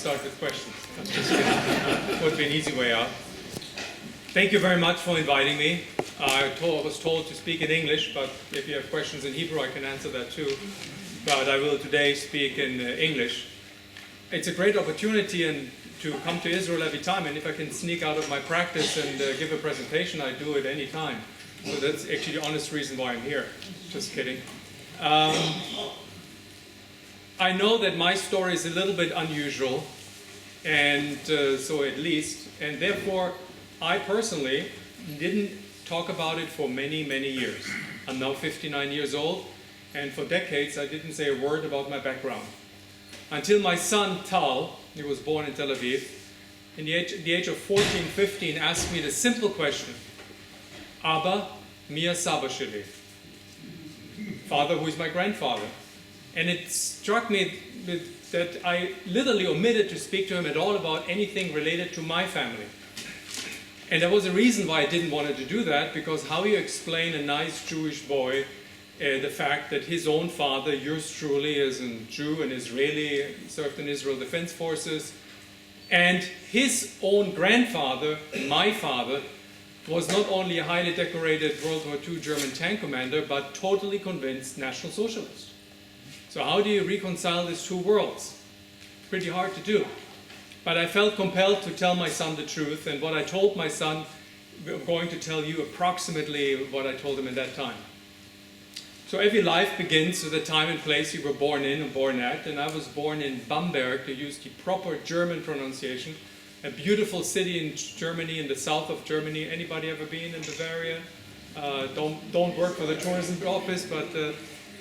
start with questions. Would be an easy way out. Thank you very much for inviting me. I was told to speak in English, but if you have questions in Hebrew, I can answer that too. But I will today speak in English. It's a great opportunity to come to Israel every time, and if I can sneak out of my practice and give a presentation, I do it any time. So that's actually the honest reason why I'm here. Just kidding. I know that my story is a little bit unusual, and and therefore I personally didn't talk about it for many, many years. I'm now 59 years old, and for decades I didn't say a word about my background. Until my son Tal, he was born in Tel Aviv, in the age of 14, 15, asked me the simple question, Abba, mi Saba sheli? Father, who is my grandfather? And it struck me that I literally omitted to speak to him at all about anything related to my family. And there was a reason why I didn't want to do that, because how you explain a nice Jewish boy the fact that his own father, yours truly, is a Jew, an Israeli, served in Israel Defense Forces, and his own grandfather, my father, was not only a highly decorated World War II German tank commander, but totally convinced National Socialist. So how do you reconcile these two worlds? Pretty hard to do. But I felt compelled to tell my son the truth, and what I told my son, I'm going to tell you approximately what I told him at that time. So every life begins with the time and place you were born in and born at, and I was born in Bamberg, to use the proper German pronunciation, a beautiful city in Germany, in the south of Germany. Anybody ever been in Bavaria? Don't work for the tourism office, but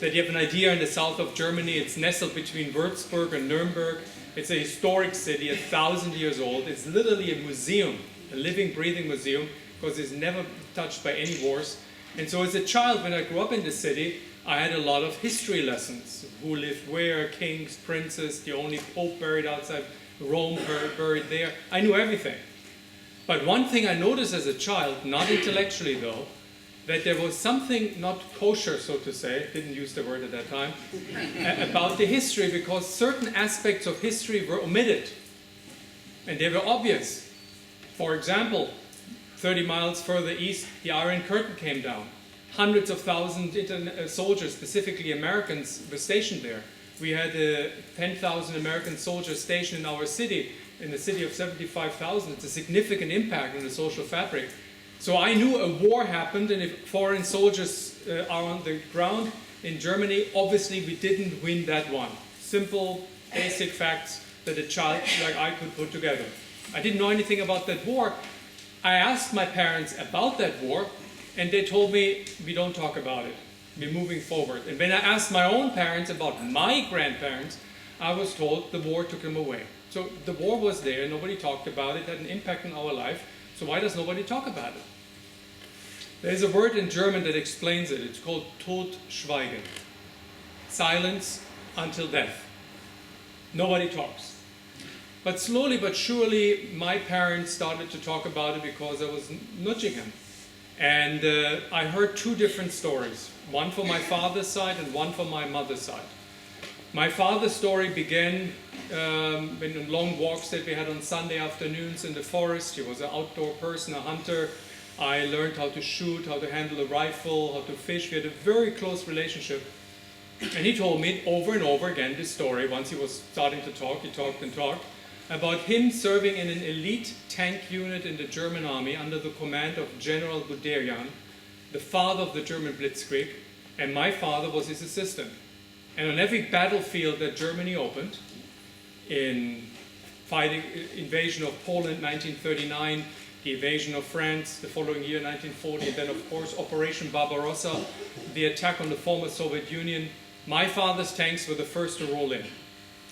that you have an idea, in the south of Germany, it's nestled between Würzburg and Nuremberg. It's a historic city, 1,000 years old. It's literally a museum, a living, breathing museum, because it's never touched by any wars. And so as a child, when I grew up in the city, I had a lot of history lessons. Who lived where, kings, princes, the only pope buried outside Rome, buried there. I knew everything. But one thing I noticed as a child, not intellectually though, that there was something not kosher, so to say, didn't use the word at that time, about the history, because certain aspects of history were omitted. And they were obvious. For example, 30 miles further east, the Iron Curtain came down. Hundreds of thousands soldiers, specifically Americans, were stationed there. We had 10,000 American soldiers stationed in our city, in a city of 75,000. It's a significant impact on the social fabric. So I knew a war happened, and if foreign soldiers are on the ground in Germany, obviously we didn't win that one. Simple, basic facts that a child like I could put together. I didn't know anything about that war. I asked my parents about that war, and they told me, we don't talk about it. We're moving forward. And when I asked my own parents about my grandparents, I was told the war took them away. So the war was there, nobody talked about it, had an impact on our life. So why does nobody talk about it? There's a word in German that explains it. It's called Totschweigen. Silence until death. Nobody talks. But slowly but surely, my parents started to talk about it because I was nudging them. And I heard two different stories. One from my father's side and one from my mother's side. My father's story began in long walks that we had on Sunday afternoons in the forest. He was an outdoor person, a hunter. I learned how to shoot, how to handle a rifle, how to fish. We had a very close relationship. And he told me over and over again this story. Once he was starting to talk, he talked and talked, about him serving in an elite tank unit in the German army under the command of General Guderian, the father of the German Blitzkrieg, and my father was his assistant. And on every battlefield that Germany opened, in fighting invasion of Poland 1939, the invasion of France the following year 1940, and then of course Operation Barbarossa, the attack on the former Soviet Union, my father's tanks were the first to roll in.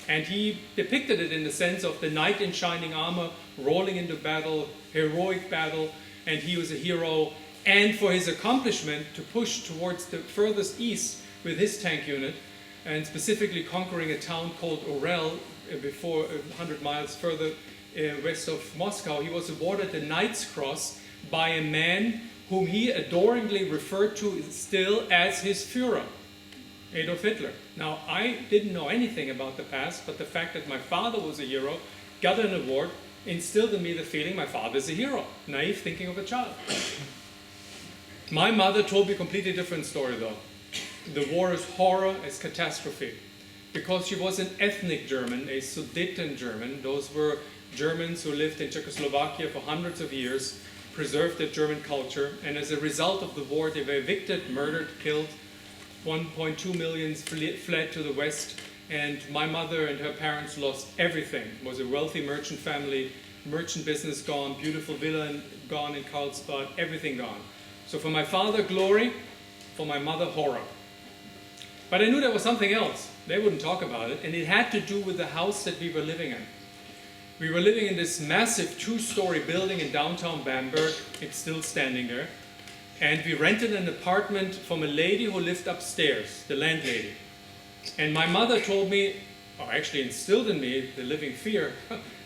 And he depicted it in the sense of the knight in shining armor rolling into battle, heroic battle, and he was a hero. And for his accomplishment to push towards the furthest east with his tank unit, and specifically conquering a town called Orel, before 100 miles further west of Moscow, he was awarded the Knight's Cross by a man whom he adoringly referred to still as his Führer, Adolf Hitler. Now, I didn't know anything about the past, but the fact that my father was a hero got an award, instilled in me the feeling my father is a hero. Naive thinking of a child. My mother told me a completely different story though. The war is horror, is catastrophe. Because she was an ethnic German, a Sudeten German. Those were Germans who lived in Czechoslovakia for hundreds of years, preserved their German culture, and as a result of the war they were evicted, murdered, killed. 1.2 million fled to the west, and my mother and her parents lost everything. It was a wealthy merchant family, merchant business gone, beautiful villa gone in Karlsbad, everything gone. So for my father, glory, for my mother, horror. But I knew there was something else. They wouldn't talk about it, and it had to do with the house that we were living in. We were living in this massive two-story building in downtown Bamberg. It's still standing there. And we rented an apartment from a lady who lived upstairs, the landlady. And my mother told me, or actually instilled in me, the living fear,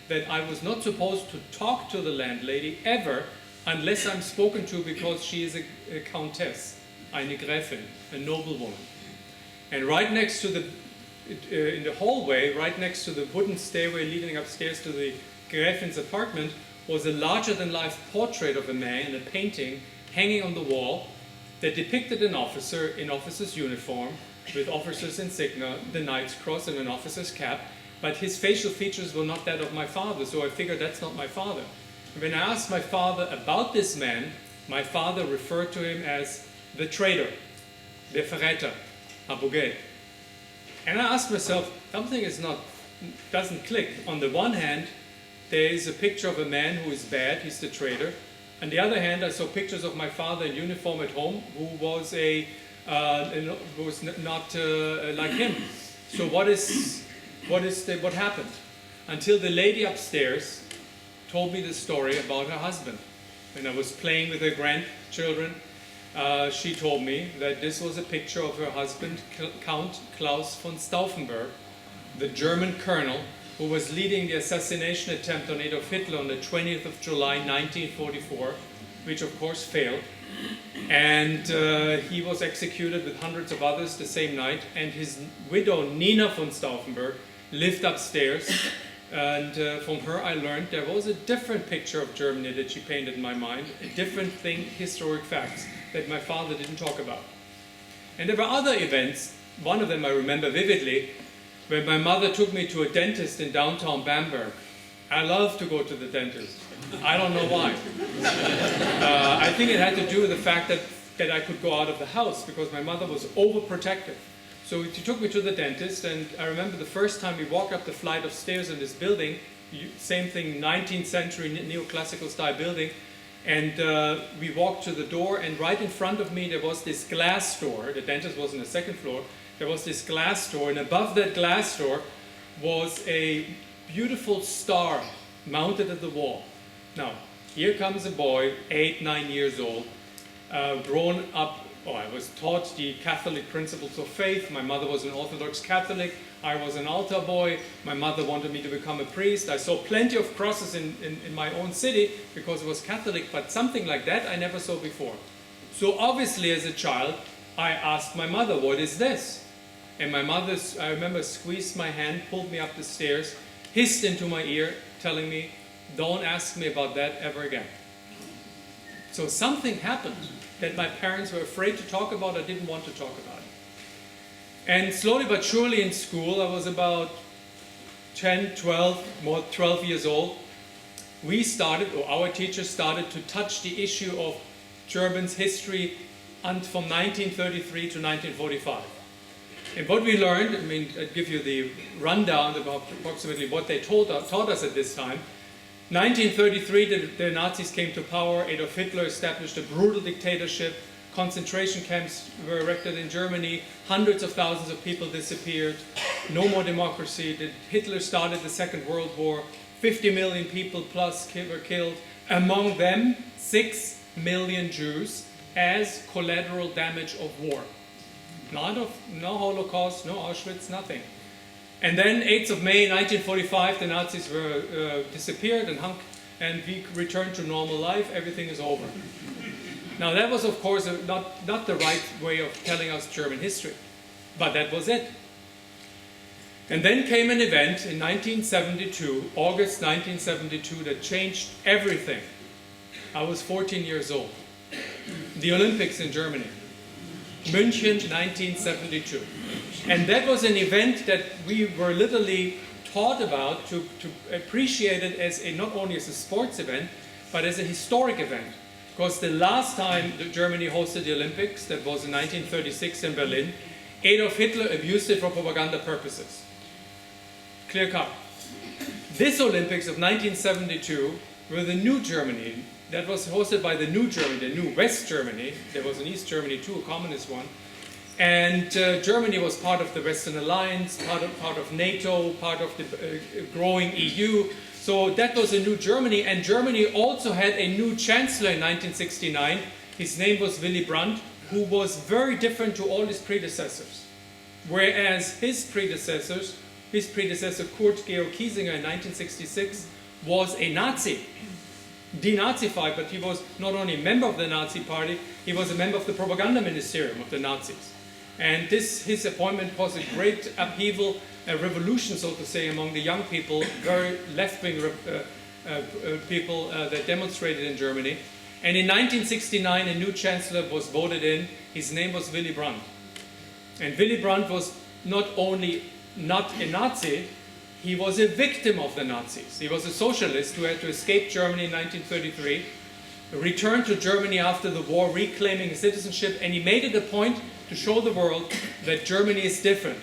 that I was not supposed to talk to the landlady ever unless I'm spoken to because she is a countess, eine Gräfin, a noblewoman. And right next to in the hallway, right next to the wooden stairway leading upstairs to the Gräfin's apartment, was a larger-than-life portrait of a man, a painting, hanging on the wall that depicted an officer in officer's uniform, with officer's insignia, the Knight's Cross, and an officer's cap, but his facial features were not that of my father, so I figured that's not my father. And when I asked my father about this man, my father referred to him as the traitor, der Verräter, Abogate. And I asked myself, something doesn't click. On the one hand, there is a picture of a man who is bad, he's the traitor. On the other hand, I saw pictures of my father in uniform at home, who was not like him. So what happened? Until the lady upstairs told me the story about her husband. When I was playing with her grandchildren, she told me that this was a picture of her husband, Count Klaus von Stauffenberg, the German colonel who was leading the assassination attempt on Adolf Hitler on the 20th of July 1944, which of course failed. And he was executed with hundreds of others the same night, and his widow Nina von Stauffenberg lived upstairs, and from her I learned there was a different picture of Germany that she painted in my mind, a different thing, historic facts that my father didn't talk about. And there were other events. One of them I remember vividly, when my mother took me to a dentist in downtown Bamberg. I love to go to the dentist. I don't know why. I think it had to do with the fact that I could go out of the house because my mother was overprotective. So she took me to the dentist, and I remember the first time we walked up the flight of stairs in this building, same thing, 19th century neoclassical style building, and we walked to the door, and right in front of me there was this glass door. The dentist was on the second floor. There was this glass door, and above that glass door was a beautiful star mounted at the wall. Now, here comes a boy, 8, 9 years old, grown up. I was taught the Catholic principles of faith. My mother was an Orthodox Catholic. I was an altar boy. My mother wanted me to become a priest. I saw plenty of crosses in my own city because it was Catholic, but something like that I never saw before. So obviously as a child, I asked my mother, what is this? And my mother, I remember, squeezed my hand, pulled me up the stairs, hissed into my ear, telling me, don't ask me about that ever again. So something happened that my parents were afraid to talk about or didn't want to talk about it. And slowly but surely in school, I was about 10, 12 years old, our teachers started to touch the issue of Germany's history from 1933 to 1945. And what we learned, I'll give you the rundown about approximately what they taught us at this time. 1933, the Nazis came to power. Adolf Hitler established a brutal dictatorship. Concentration camps were erected in Germany. Hundreds of thousands of people disappeared. No more democracy. Hitler started the Second World War. 50 million people plus were killed. Among them, 6 million Jews as collateral damage of war. No Holocaust, no Auschwitz, nothing. And then 8th of May 1945, the Nazis were disappeared and we returned to normal life. Everything is over. Now that was of course not the right way of telling us German history, but that was it. And then came an event in 1972, August 1972, that changed everything. I was 14 years old. The Olympics in Germany. München 1972. And that was an event that we were literally taught about to appreciate it as not only as a sports event, but as a historic event. Because the last time Germany hosted the Olympics, that was in 1936 in Berlin, Adolf Hitler abused it for propaganda purposes. Clear cut. This Olympics of 1972 were the new Germany. That was hosted by the new Germany, the new West Germany. There was an East Germany too, a communist one. And Germany was part of the Western Alliance, part of NATO, part of the growing EU. So that was a new Germany. And Germany also had a new chancellor in 1969. His name was Willy Brandt, who was very different to all his predecessors. Whereas his predecessor Kurt Georg Kiesinger in 1966 was a Nazi. Denazified, but he was not only a member of the Nazi party, he was a member of the propaganda ministerium of the Nazis. And his appointment caused a great upheaval, a revolution, so to say, among the young people, very left-wing people that demonstrated in Germany. And in 1969, a new chancellor was voted in. His name was Willy Brandt. And Willy Brandt was not only not a Nazi, he was a victim of the Nazis. He was a socialist who had to escape Germany in 1933, returned to Germany after the war, reclaiming his citizenship, and he made it a point to show the world that Germany is different.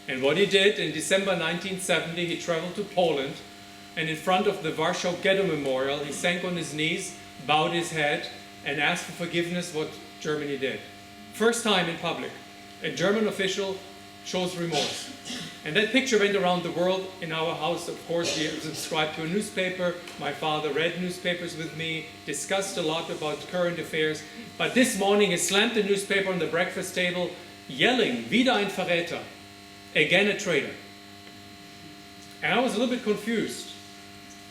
And what he did, in December 1970, he traveled to Poland, and in front of the Warsaw Ghetto Memorial, he sank on his knees, bowed his head, and asked for forgiveness what Germany did. First time in public, a German official shows remorse. And that picture went around the world. In our house, of course, we subscribed to a newspaper. My father read newspapers with me, discussed a lot about current affairs. But this morning, he slammed the newspaper on the breakfast table, yelling, "Wieder ein Verräter," again a traitor. And I was a little bit confused.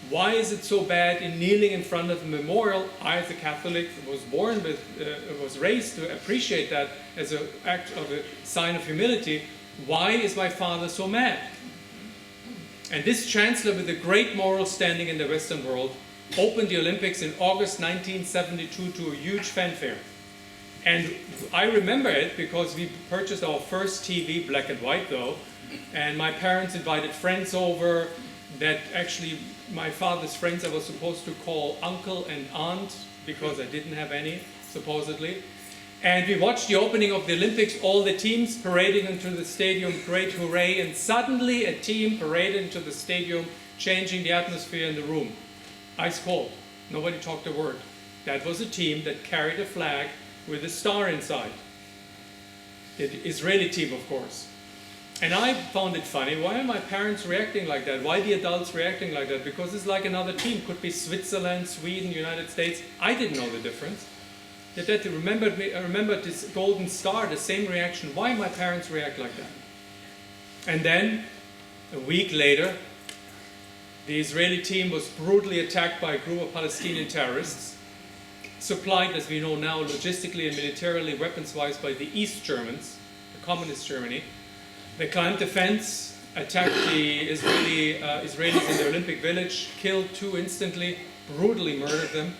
Why is it so bad in kneeling in front of a memorial? I, as a Catholic, was raised to appreciate that as an act of a sign of humility. Why is my father so mad? And this chancellor, with a great moral standing in the Western world, opened the Olympics in August 1972 to a huge fanfare. And I remember it because we purchased our first TV, black and white though, and my parents invited friends over that actually my father's friends I was supposed to call uncle and aunt because I didn't have any, supposedly. And we watched the opening of the Olympics, all the teams parading into the stadium, great hooray, and suddenly a team paraded into the stadium, changing the atmosphere in the room. Ice cold. Nobody talked a word. That was a team that carried a flag with a star inside. The Israeli team, of course. And I found it funny. Why are my parents reacting like that? Why the adults reacting like that? Because it's like another team. Could be Switzerland, Sweden, United States. I didn't know the difference. Yet that I remembered this golden star, the same reaction. Why my parents react like that? And then, a week later, the Israeli team was brutally attacked by a group of Palestinian terrorists, supplied, as we know now, logistically and militarily, weapons-wise, by the East Germans, the communist Germany. They climbed the fence, attacked the Israelis in the Olympic Village, killed 2 instantly, brutally murdered them,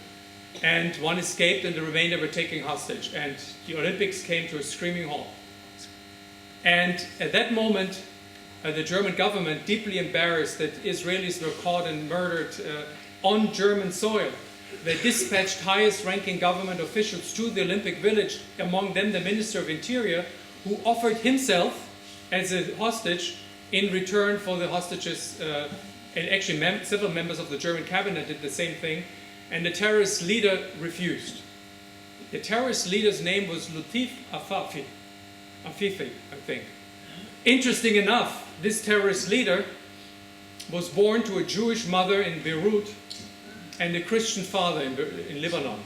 and 1 escaped and the remainder were taken hostage. And the Olympics came to a screaming halt. And at that moment, the German government, deeply embarrassed that Israelis were caught and murdered on German soil, they dispatched highest-ranking government officials to the Olympic Village, among them the Minister of Interior, who offered himself as a hostage in return for the hostages. And actually several members of the German cabinet did the same thing. And the terrorist leader refused. The terrorist leader's name was Latif Afifi, I think. Interesting enough, this terrorist leader was born to a Jewish mother in Beirut and a Christian father in Lebanon.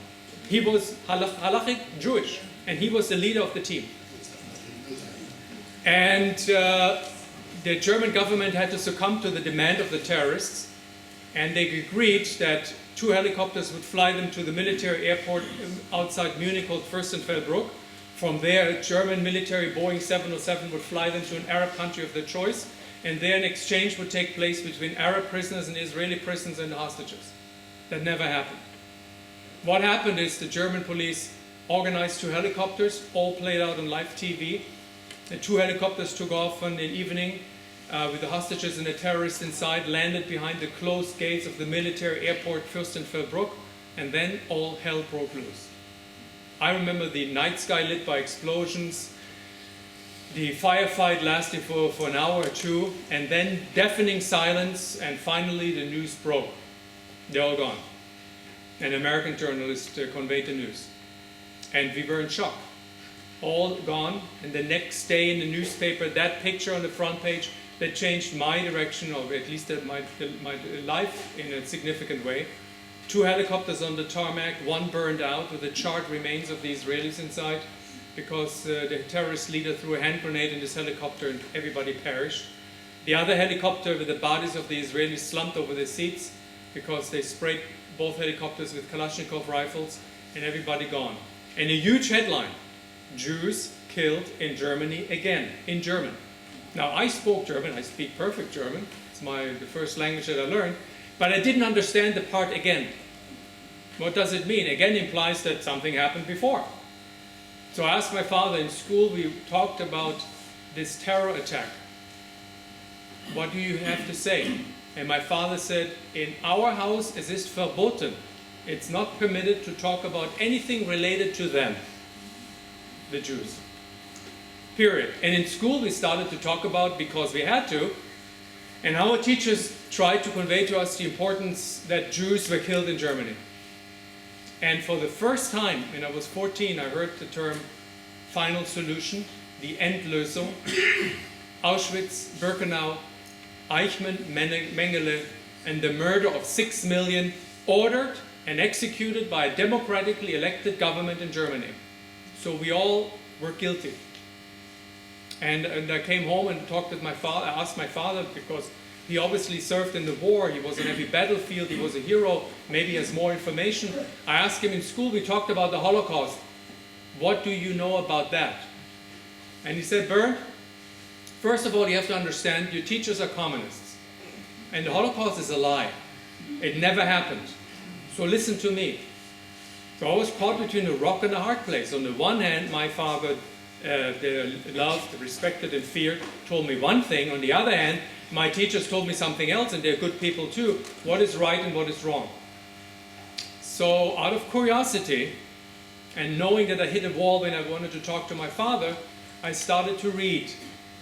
He was halachic Jewish, and he was the leader of the team. And the German government had to succumb to the demand of the terrorists, and they agreed that 2 helicopters would fly them to the military airport outside Munich called Fürstenfeldbruck. From there, a German military Boeing 707 would fly them to an Arab country of their choice. and then an exchange would take place between Arab prisoners and Israeli prisoners and the hostages. That never happened. What happened is the German police organized 2 helicopters, all played out on live TV. The 2 helicopters took off in the evening with the hostages and the terrorists inside, landed behind the closed gates of the military airport Fürstenfeldbruck, and then all hell broke loose. I remember the night sky lit by explosions, the firefight lasting for an hour or 2, and then deafening silence, and finally the news broke. They're all gone. An American journalist conveyed the news. And we were in shock. All gone, and the next day in the newspaper, that picture on the front page, that changed my direction, or at least my life in a significant way. 2 helicopters on the tarmac, 1 burned out with the charred remains of the Israelis inside, because the terrorist leader threw a hand grenade in this helicopter and everybody perished. The other helicopter with the bodies of the Israelis slumped over the seats because they sprayed both helicopters with Kalashnikov rifles, and everybody gone. And a huge headline, Jews killed in Germany again, in German. Now, I spoke German, I speak perfect German, it's the first language that I learned, but I didn't understand the part again. What does it mean? Again implies that something happened before. So I asked my father in school, we talked about this terror attack. What do you have to say? And my father said, in our house es ist verboten. It's not permitted to talk about anything related to them, the Jews. Period. And in school we started to talk about, because we had to, and our teachers tried to convey to us the importance that Jews were killed in Germany. And for the first time, when I was 14, I heard the term final solution, the Endlösung, Auschwitz, Birkenau, Eichmann, Mengele, and the murder of 6 million ordered and executed by a democratically elected government in Germany. So we all were guilty. And I came home and talked with my father. I asked my father, because he obviously served in the war, he was on every battlefield, he was a hero, maybe he has more information. I asked him in school, we talked about the Holocaust. What do you know about that? And he said, Bernd, first of all, you have to understand, your teachers are communists. And the Holocaust is a lie. It never happened. So listen to me. So I was caught between a rock and a hard place. On the one hand, my father, loved, respected, and feared, told me one thing. On the other hand, my teachers told me something else, and they're good people too. What is right and what is wrong? So out of curiosity, and knowing that I hit a wall when I wanted to talk to my father, I started to read.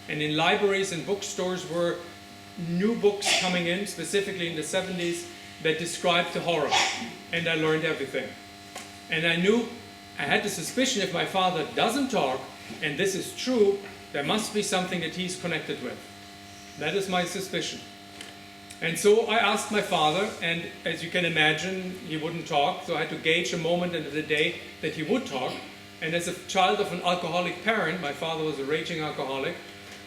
And in libraries and bookstores were new books coming in, specifically in the 70s, that described the horror. And I learned everything. And I knew, I had the suspicion, if my father doesn't talk, and this is true, there must be something that he's connected with. That is my suspicion. And so I asked my father, and as you can imagine, he wouldn't talk, so I had to gauge a moment in the day that he would talk. And as a child of an alcoholic parent, my father was a raging alcoholic,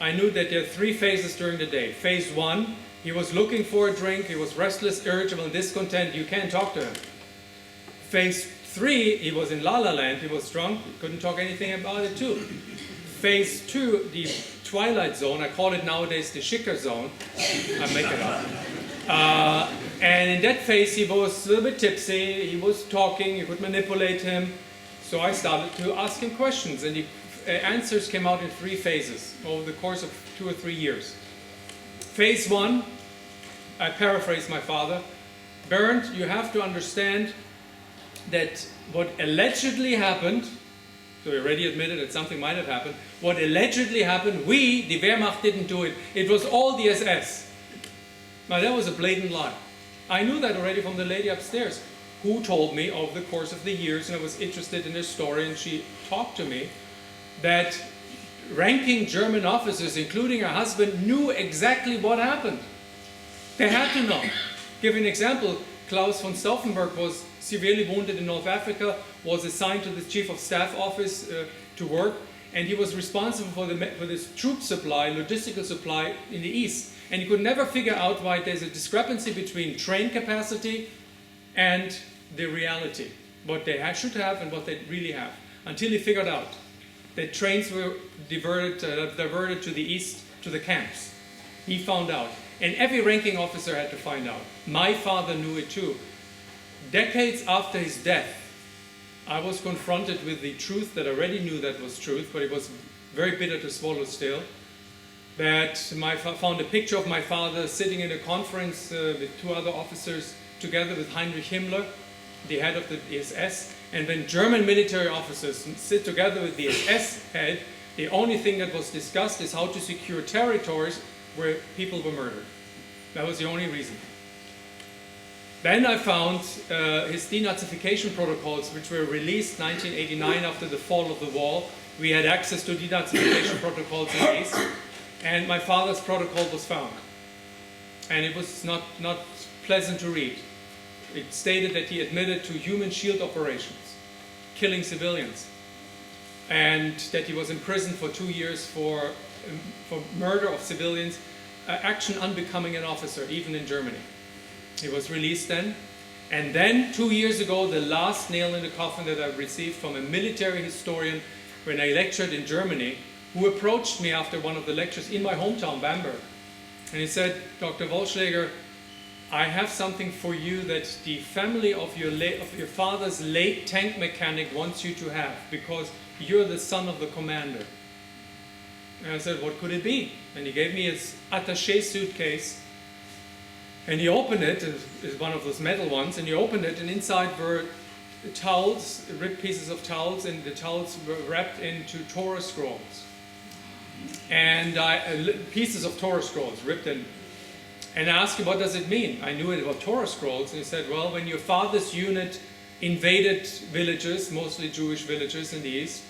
I knew that there are 3 phases during the day. Phase 1, he was looking for a drink, he was restless, irritable, and discontent, you can't talk to him. Phase 3, he was in La La Land, he was drunk, couldn't talk anything about it too. Phase 2, the twilight zone, I call it nowadays the Schicker zone, I make it up. And in that phase he was a little bit tipsy, he was talking, you could manipulate him. So I started to ask him questions, and the answers came out in 3 phases over the course of 2 or 3 years. Phase 1, I paraphrase my father, Bernd, you have to understand that what allegedly happened, so he already admitted that something might have happened, what allegedly happened, we, the Wehrmacht, didn't do it. It was all the SS. Now that was a blatant lie. I knew that already from the lady upstairs, who told me over the course of the years, and I was interested in her story, and she talked to me, that ranking German officers, including her husband, knew exactly what happened. They had to know. Give an example, Klaus von Stauffenberg was severely wounded in North Africa, was assigned to the Chief of Staff office to work, and he was responsible for this troop supply, logistical supply in the East. And he could never figure out why there's a discrepancy between train capacity and the reality, what they should have and what they really have, until he figured out that trains were diverted to the east, to the camps. He found out. And every ranking officer had to find out. My father knew it too. Decades after his death, I was confronted with the truth that I already knew that was truth, but it was very bitter to swallow still. That found a picture of my father sitting in a conference with two other officers together with Heinrich Himmler, the head of the SS. And when German military officers sit together with the SS head, the only thing that was discussed is how to secure territories where people were murdered. That was the only reason. Then I found his denazification protocols, which were released 1989 after the fall of the wall. We had access to denazification protocols in the East, and my father's protocol was found. And it was not pleasant to read. It stated that he admitted to human shield operations, killing civilians, and that he was imprisoned for 2 years for murder of civilians, action unbecoming an officer, even in Germany. He was released then. And then 2 years ago, the last nail in the coffin that I received from a military historian when I lectured in Germany, who approached me after one of the lectures in my hometown, Bamberg. And he said, Dr. Wollschlaeger, I have something for you that the family of your father's late tank mechanic wants you to have, because you're the son of the commander. And I said, what could it be? And he gave me his attaché suitcase. And he opened it, it's one of those metal ones, and he opened it, and inside were towels, ripped pieces of towels, and the towels were wrapped into Torah scrolls. And pieces of Torah scrolls ripped in. And I asked him, what does it mean? I knew it was Torah scrolls. And he said, well, when your father's unit invaded villages, mostly Jewish villages in the East,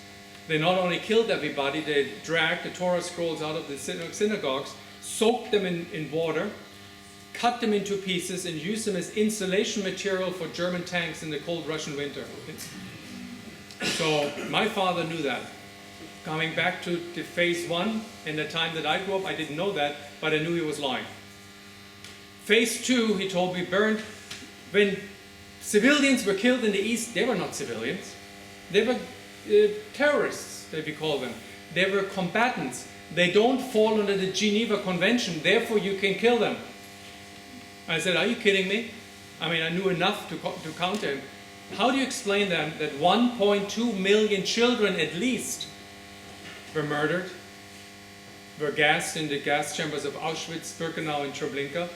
they not only killed everybody, they dragged the Torah scrolls out of the synagogues, soaked them in water, cut them into pieces, and used them as insulation material for German tanks in the cold Russian winter. So my father knew that. Coming back to phase one, in the time that I grew up, I didn't know that, but I knew he was lying. Phase two, he told me, Bernd, when civilians were killed in the East, they were not civilians. They were terrorists, that we call them. They were combatants. They don't fall under the Geneva Convention, therefore you can kill them. I said, are you kidding me? I mean, I knew enough to counter him. How do you explain them that 1.2 million children at least were murdered, were gassed in the gas chambers of Auschwitz, Birkenau, and Treblinka,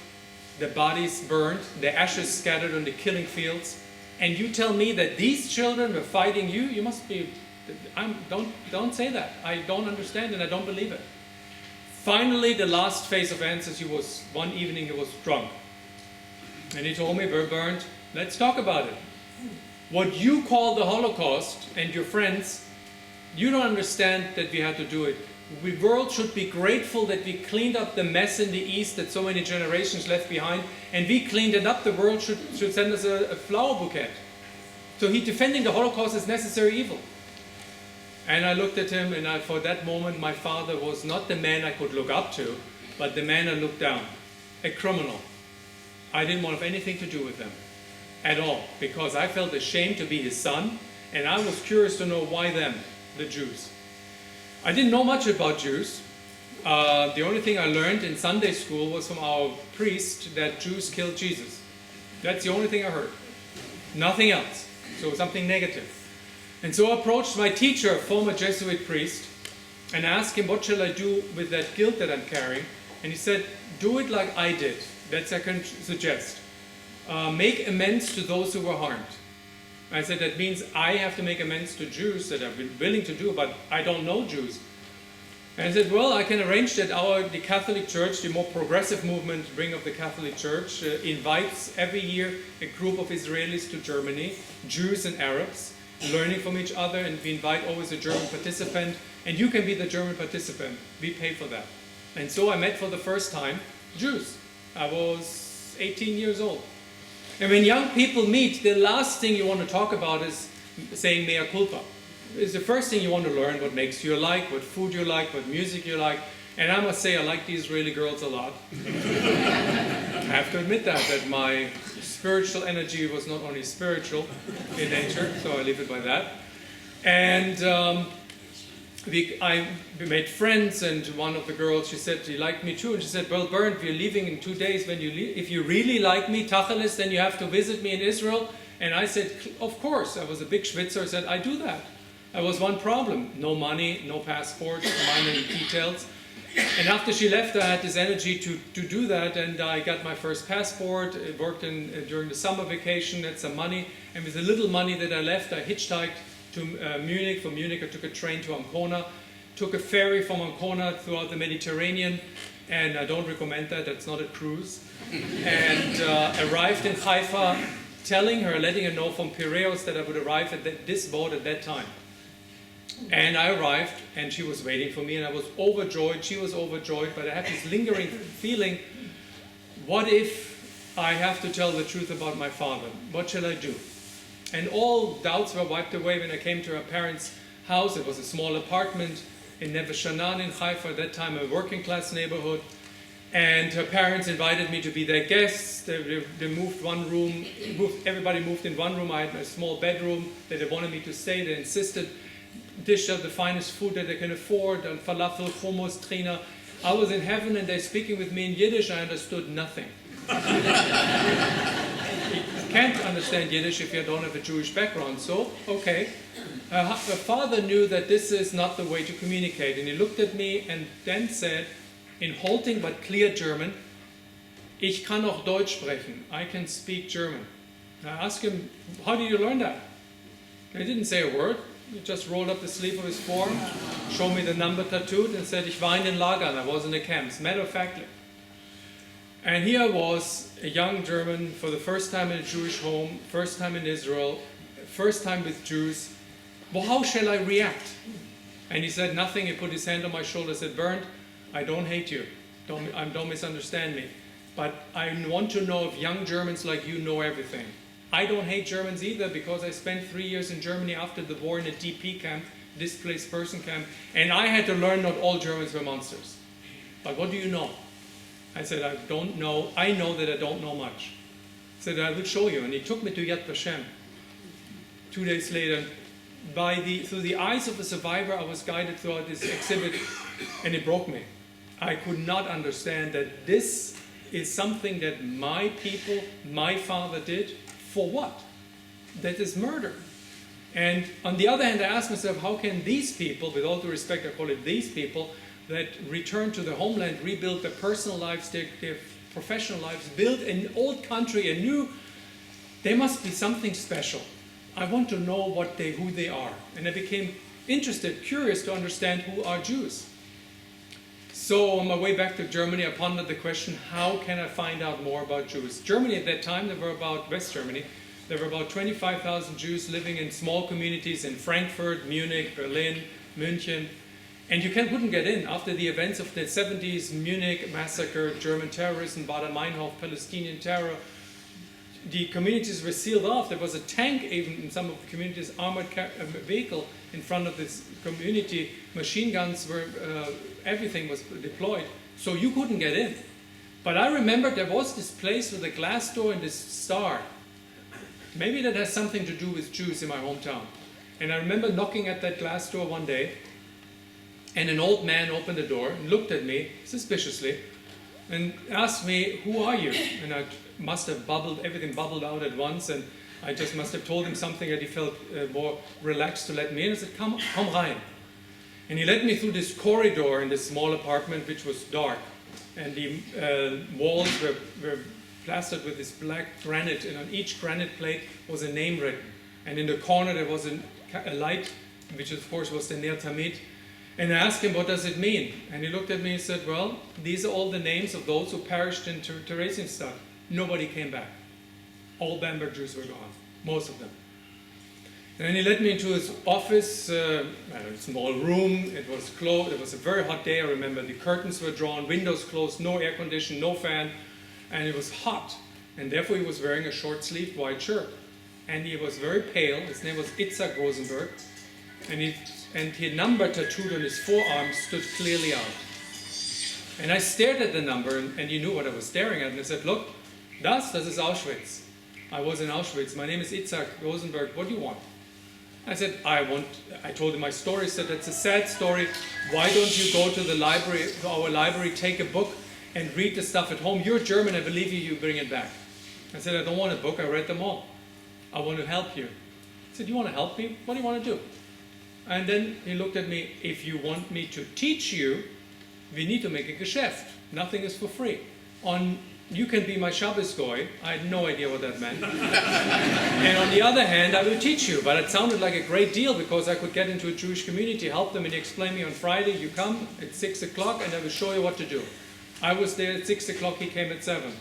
the bodies burned, the ashes scattered on the killing fields, and you tell me that these children were fighting you? You must be, don't say that. I don't understand and I don't believe it. Finally, the last phase of answers, one evening he was drunk. And he told me, Bernd, let's talk about it. What you call the Holocaust and your friends, you don't understand that we had to do it. The world should be grateful that we cleaned up the mess in the East that so many generations left behind, and we cleaned it up. The world should send us a flower bouquet. So he defending the Holocaust as necessary evil. And I looked at him, and for that moment my father was not the man I could look up to, but the man I looked down. A criminal. I didn't want to have anything to do with him at all, because I felt ashamed to be his son, and I was curious to know why them, the Jews. I didn't know much about Jews. The only thing I learned in Sunday school was from our priest that Jews killed Jesus. That's the only thing I heard. Nothing else. So something negative. And so I approached my teacher, a former Jesuit priest, and asked him, what shall I do with that guilt that I'm carrying? And he said, do it like I did. That's I can suggest. Make amends to those who were harmed. I said, that means I have to make amends to Jews that I've been willing to do, but I don't know Jews. And I said, well, I can arrange that the Catholic Church, the more progressive movement Ring of the Catholic Church, invites every year a group of Israelis to Germany, Jews and Arabs, learning from each other, and we invite always a German participant, and you can be the German participant. We pay for that. And so I met for the first time Jews. I was 18 years old. And when young people meet, the last thing you want to talk about is saying mea culpa. It's the first thing you want to learn, what makes you like, what food you like, what music you like. And I must say, I like the Israeli girls a lot. I have to admit that my spiritual energy was not only spiritual in nature, so I leave it by that. And I made friends, and one of the girls, she said she liked me too, and she said, well, Bernd, we're leaving in 2 days. When you leave, if you really like me, Tacheles, then you have to visit me in Israel. And I said, of course. I was a big Schwitzer. I said, I do that. There was one problem: no money, no passport, minor details. And after she left, I had this energy to do that, and I got my first passport. I worked during the summer vacation, had some money, and with the little money that I left, I hitchhiked to Munich. From Munich, I took a train to Ancona, took a ferry from Ancona throughout the Mediterranean, and I don't recommend that. That's not a cruise. And arrived in Haifa, letting her know from Piraeus that I would arrive at this boat at that time. And I arrived, and she was waiting for me, and I was overjoyed. She was overjoyed, but I had this lingering feeling: what if I have to tell the truth about my father? What shall I do? And all doubts were wiped away when I came to her parents' house. It was a small apartment in Neve Sha'anan in Haifa, at that time a working class neighborhood. And her parents invited me to be their guests. They moved one room, everybody moved in one room. I had a small bedroom that they wanted me to stay. They insisted. Dish out the finest food that they can afford, and falafel, hummus, trina. I was in heaven, and they're speaking with me in Yiddish. I understood nothing. You can't understand Yiddish if you don't have a Jewish background, so okay. Her father knew that this is not the way to communicate, and he looked at me and then said, in halting but clear German, "Ich kann auch Deutsch sprechen. I can speak German." And I asked him, "How did you learn that?" And he didn't say a word. He just rolled up the sleeve of his form, showed me the number tattooed, and said, "Ich war in den Lagern, I was in the camps," matter of factly. And here was a young German, for the first time in a Jewish home, first time in Israel, first time with Jews. Well, how shall I react? And he said nothing. He put his hand on my shoulder and said, "Bernd, I don't hate you. Don't misunderstand me. But I want to know if young Germans like you know everything. I don't hate Germans either, because I spent 3 years in Germany after the war in a DP camp, displaced person camp, and I had to learn not all Germans were monsters. But what do you know?" I said, "I don't know. I know that I don't know much." He said, "I will show you." And he took me to Yad Vashem. 2 days later, through the eyes of a survivor, I was guided throughout this exhibit, and it broke me. I could not understand that this is something that my people, my father did. For what? That is murder. And on the other hand, I asked myself, how can these people, with all due respect, I call it these people, that return to their homeland, rebuild their personal lives, their professional lives, build an old country anew? There must be something special. I want to know who they are. And I became interested, curious to understand who are Jews. So on my way back to Germany, I pondered the question, how can I find out more about Jews? Germany at that time, West Germany, there were about 25,000 Jews living in small communities in Frankfurt, Munich, Berlin, München. And you couldn't get in. After the events of the 70s, Munich massacre, German terrorism, Baader-Meinhof, Palestinian terror, the communities were sealed off. There was a tank even in some of the communities, armored vehicle in front of this community. Machine guns were, everything was deployed. So you couldn't get in. But I remember there was this place with a glass door and this star. Maybe that has something to do with Jews in my hometown. And I remember knocking at that glass door one day, and an old man opened the door and looked at me suspiciously and asked me, "Who are you?" And I must have everything bubbled out at once, and I just must have told him something that he felt more relaxed to let me in. I said, come rein. And he led me through this corridor in this small apartment, which was dark. And the walls were plastered with this black granite, and on each granite plate was a name written. And in the corner there was a light, which of course was the Ner Tamid. And I asked him, "What does it mean?" And he looked at me and said, "Well, these are all the names of those who perished in Theresienstadt. Nobody came back. All Bamberg Jews were gone, most of them." And then he led me into his office, a small room. It was closed. It was a very hot day, I remember. The curtains were drawn, windows closed, no air condition, no fan. And it was hot. And therefore he was wearing a short-sleeved white shirt. And he was very pale. His name was Itzhak Rosenberg. And his number tattooed on his forearm stood clearly out. And I stared at the number, and he knew what I was staring at. And I said, "Look, das ist Auschwitz. I was in Auschwitz. My name is Itzhak Rosenberg. What do you want?" I said, I told him my story. He said, that's a sad story. Why don't you go to the library, to our library, take a book and read the stuff at home? You're German, I believe you bring it back. I said, I don't want a book, I read them all. I want to help you. He said, you want to help me? What do you want to do? And then he looked at me, if you want me to teach you, we need to make a Geschäft. Nothing is for free. You can be my Shabbos goy. I had no idea what that meant. And on the other hand, I will teach you. But it sounded like a great deal because I could get into a Jewish community, help them, and explain me on Friday, you come at 6 o'clock and I will show you what to do. I was there at 6 o'clock, he came at 7.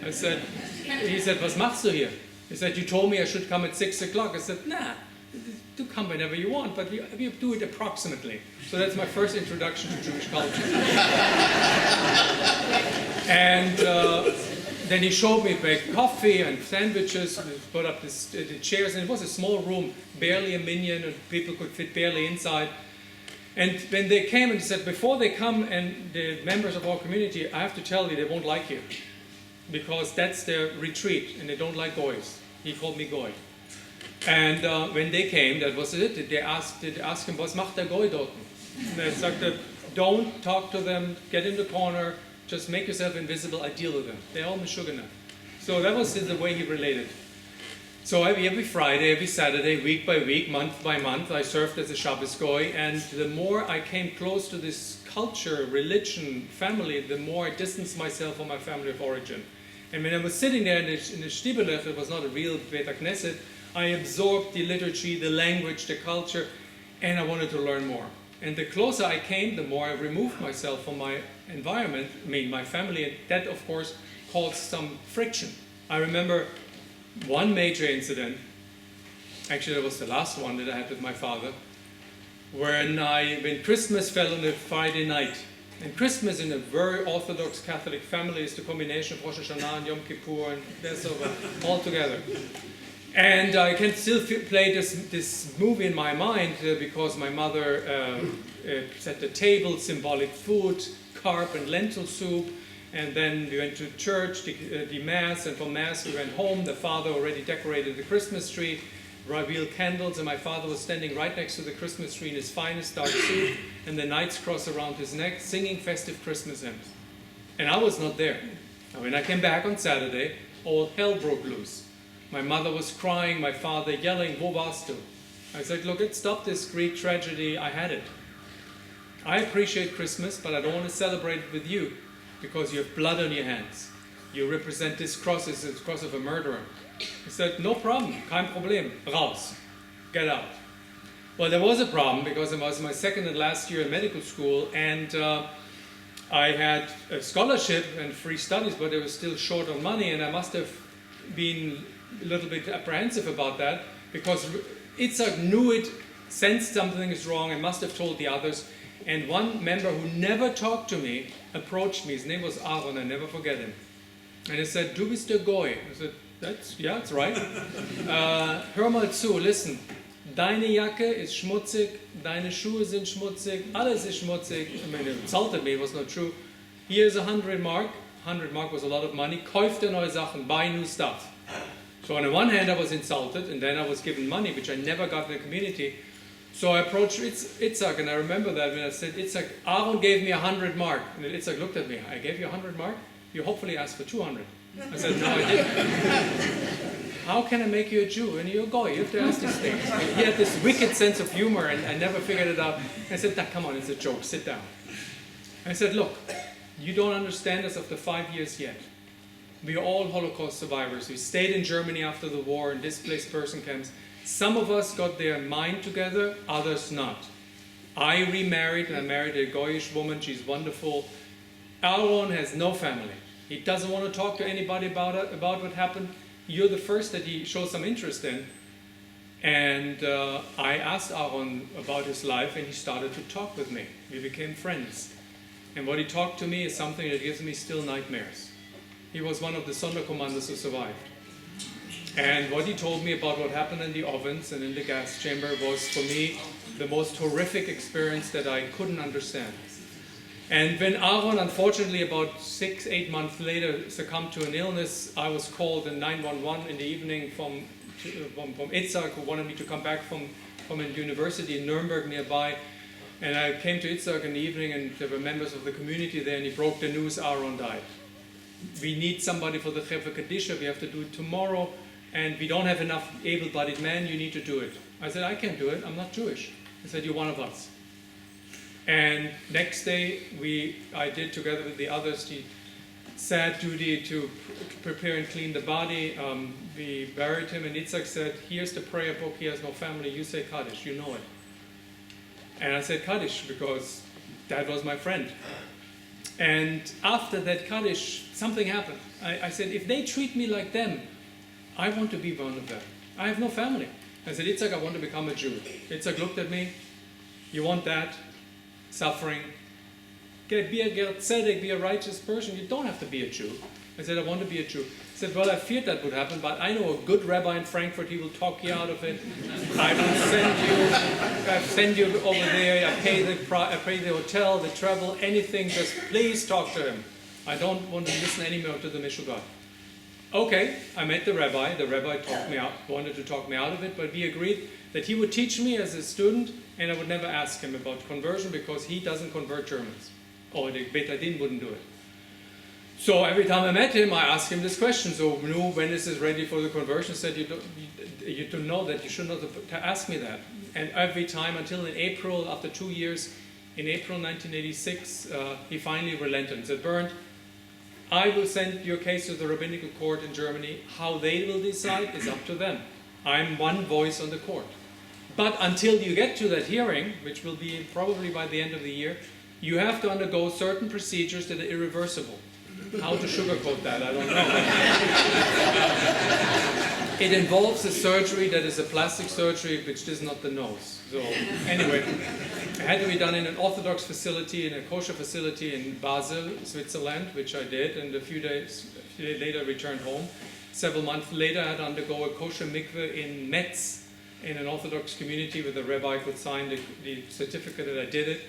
He said, was machst du hier? He said, you told me I should come at 6 o'clock. I said, nah, do come whenever you want, but you do it approximately. So that's my first introduction to Jewish culture. And then he showed me baked coffee and sandwiches, and put up the chairs, and it was a small room, barely a minyan, and people could fit barely inside. And when they came and said, before they come, and the members of our community, I have to tell you, they won't like you. Because that's their retreat, and they don't like goys. He called me goy. And when they came, that was it. They asked him, was macht der Goy dort? And they said, don't talk to them, get in the corner, just make yourself invisible, I deal with them. They're all meshugana. So that was the way he related. So every Friday, every Saturday, week by week, month by month, I served as a Shabbos goy, and the more I came close to this culture, religion, family, the more I distanced myself from my family of origin. And when I was sitting there in the Stibelech, it was not a real Beit HaKnesset, I absorbed the liturgy, the language, the culture, and I wanted to learn more. And the closer I came, the more I removed myself from my environment, my family, and that, of course, caused some friction. I remember one major incident, actually that was the last one that I had with my father, when Christmas fell on a Friday night. And Christmas in a very Orthodox Catholic family is the combination of Rosh Hashanah and Yom Kippur and Passover all together. And I can still play this movie in my mind because my mother set the table, symbolic food, carp and lentil soup, and then we went to church, the Mass, and from Mass we went home. The father already decorated the Christmas tree, revealed candles, and my father was standing right next to the Christmas tree in his finest dark suit and the knight's cross around his neck, singing festive Christmas hymns. And I was not there. And when I came back on Saturday, all hell broke loose. My mother was crying, my father yelling, wo warst du? I said, look, stop this Greek tragedy, I had it. I appreciate Christmas, but I don't want to celebrate it with you because you have blood on your hands. You represent this cross as the cross of a murderer. He said, no problem, kein Problem, raus, get out. Well, there was a problem because it was my second and last year in medical school, and I had a scholarship and free studies, but I was still short on money, and I must have been a little bit apprehensive about that because Itzhak knew it, sensed something is wrong, and must have told the others. And one member who never talked to me approached me. His name was Aaron, I never forget him. And he said, du bist der Goy. I said, that's right. Hör mal zu, listen. Deine Jacke ist schmutzig, deine Schuhe sind schmutzig, alles ist schmutzig. I mean, it insulted me, it was not true. Here's 100 mark. 100 mark was a lot of money. Kauf dir neue Sachen, buy new stuff. So on the one hand I was insulted, and then I was given money, which I never got in the community. So I approached Itzhak, and I remember that when I said, Itzhak, Aaron gave me 100 mark. And then Itzhak looked at me, I gave you 100 mark? You hopefully asked for 200. I said, no, I didn't. How can I make you a Jew? And you're a Goy, you have to ask these things. He had this wicked sense of humor, and I never figured it out. I said, nah, come on, it's a joke, sit down. I said, look, you don't understand us after 5 years yet. We are all Holocaust survivors. We stayed in Germany after the war in displaced person camps. Some of us got their mind together, others not. I remarried, and I married a Goyish woman. She's wonderful. Aaron has no family. He doesn't want to talk to anybody about what happened. You're the first that he shows some interest in. And I asked Aaron about his life, and he started to talk with me. We became friends. And what he talked to me is something that gives me still nightmares. He was one of the Sonderkommanders who survived. And what he told me about what happened in the ovens and in the gas chamber was, for me, the most horrific experience that I couldn't understand. And when Aaron, unfortunately, about 6-8 months later, succumbed to an illness, I was called in 911 in the evening from Itzhak, who wanted me to come back from from a university in Nuremberg nearby. And I came to Itzhak in the evening, and there were members of the community there, and he broke the news: Aaron died. We need somebody for the Chevra Kadisha, we have to do it tomorrow, and we don't have enough able-bodied men, you need to do it. I said, I can't do it, I'm not Jewish. He said, you're one of us. And next day, I did, together with the others, the sad duty to prepare and clean the body. We buried him, and Itzhak said, here's the prayer book, he has no family, you say Kaddish, you know it. And I said Kaddish because that was my friend. And after that Kaddish, something happened. I said, if they treat me like them, I want to be one of them. I have no family. I said, Itzhak, I want to become a Jew. Itzhak looked at me, you want that? Suffering. Be a ger tzedek, be a righteous person. You don't have to be a Jew. I said, I want to be a Jew. He said, well, I feared that would happen, but I know a good rabbi in Frankfurt, he will talk you out of it. I will send you over there, I pay the hotel, the travel, anything, just please talk to him. I don't want to listen anymore to the Mishugat. Okay, I met the rabbi wanted to talk me out of it, but we agreed that he would teach me as a student, and I would never ask him about conversion because he doesn't convert Germans. Or the Beit Adin wouldn't do it. So every time I met him, I asked him this question. So when is this ready for the conversion? He said, you don't know that, you should not ask me that. And every time until in April, after 2 years, in April 1986, he finally relented and said, Bernd, I will send your case to the rabbinical court in Germany. How they will decide is up to them. I'm one voice on the court. But until you get to that hearing, which will be probably by the end of the year, you have to undergo certain procedures that are irreversible. How to sugarcoat that, I don't know. It involves a surgery that is a plastic surgery, which is not the nose. So anyway, it had to be done in an Orthodox facility, in a kosher facility in Basel, Switzerland, which I did, and a few days later returned home. Several months later, I had to undergo a kosher mikveh in Metz, in an Orthodox community where the rabbi could sign the certificate that I did it.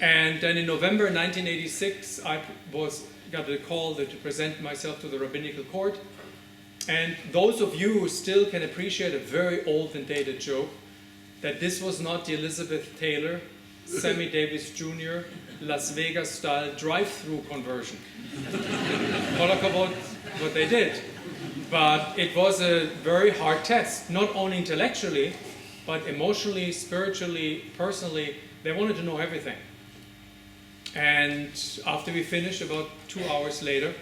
And then in November 1986, I got a call to present myself to the rabbinical court. And those of you who still can appreciate a very old and dated joke, that this was not the Elizabeth Taylor, Sammy Davis Jr., Las Vegas-style drive-through conversion. All about what they did. But it was a very hard test, not only intellectually, but emotionally, spiritually, personally. They wanted to know everything. And after we finished, about 2 hours later,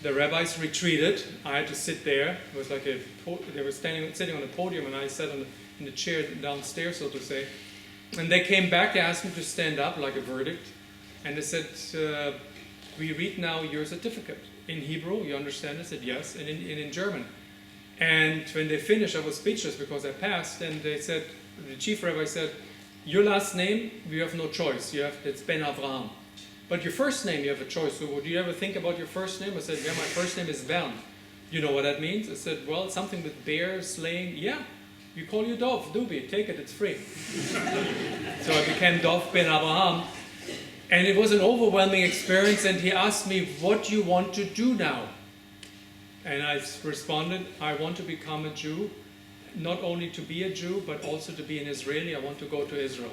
the rabbis retreated. I had to sit there. It was like they were sitting on a podium, and I sat in the chair downstairs, so to say. And they came back, they asked me to stand up like a verdict. And they said, we read now your certificate. In Hebrew, you understand? I said, yes, and in German. And when they finished, I was speechless because I passed, and they said, the chief rabbi said, your last name, you have no choice. It's Ben Avraham. But your first name, you have a choice. So would you ever think about your first name? I said, yeah, my first name is Bernd. You know what that means? I said, well, something with bear, slaying. Yeah, you call you Dov, Dubi, take it, it's free. So I became Dov Ben Avraham. And it was an overwhelming experience, and he asked me, what do you want to do now? And I responded, I want to become a Jew, not only to be a Jew, but also to be an Israeli. I want to go to Israel.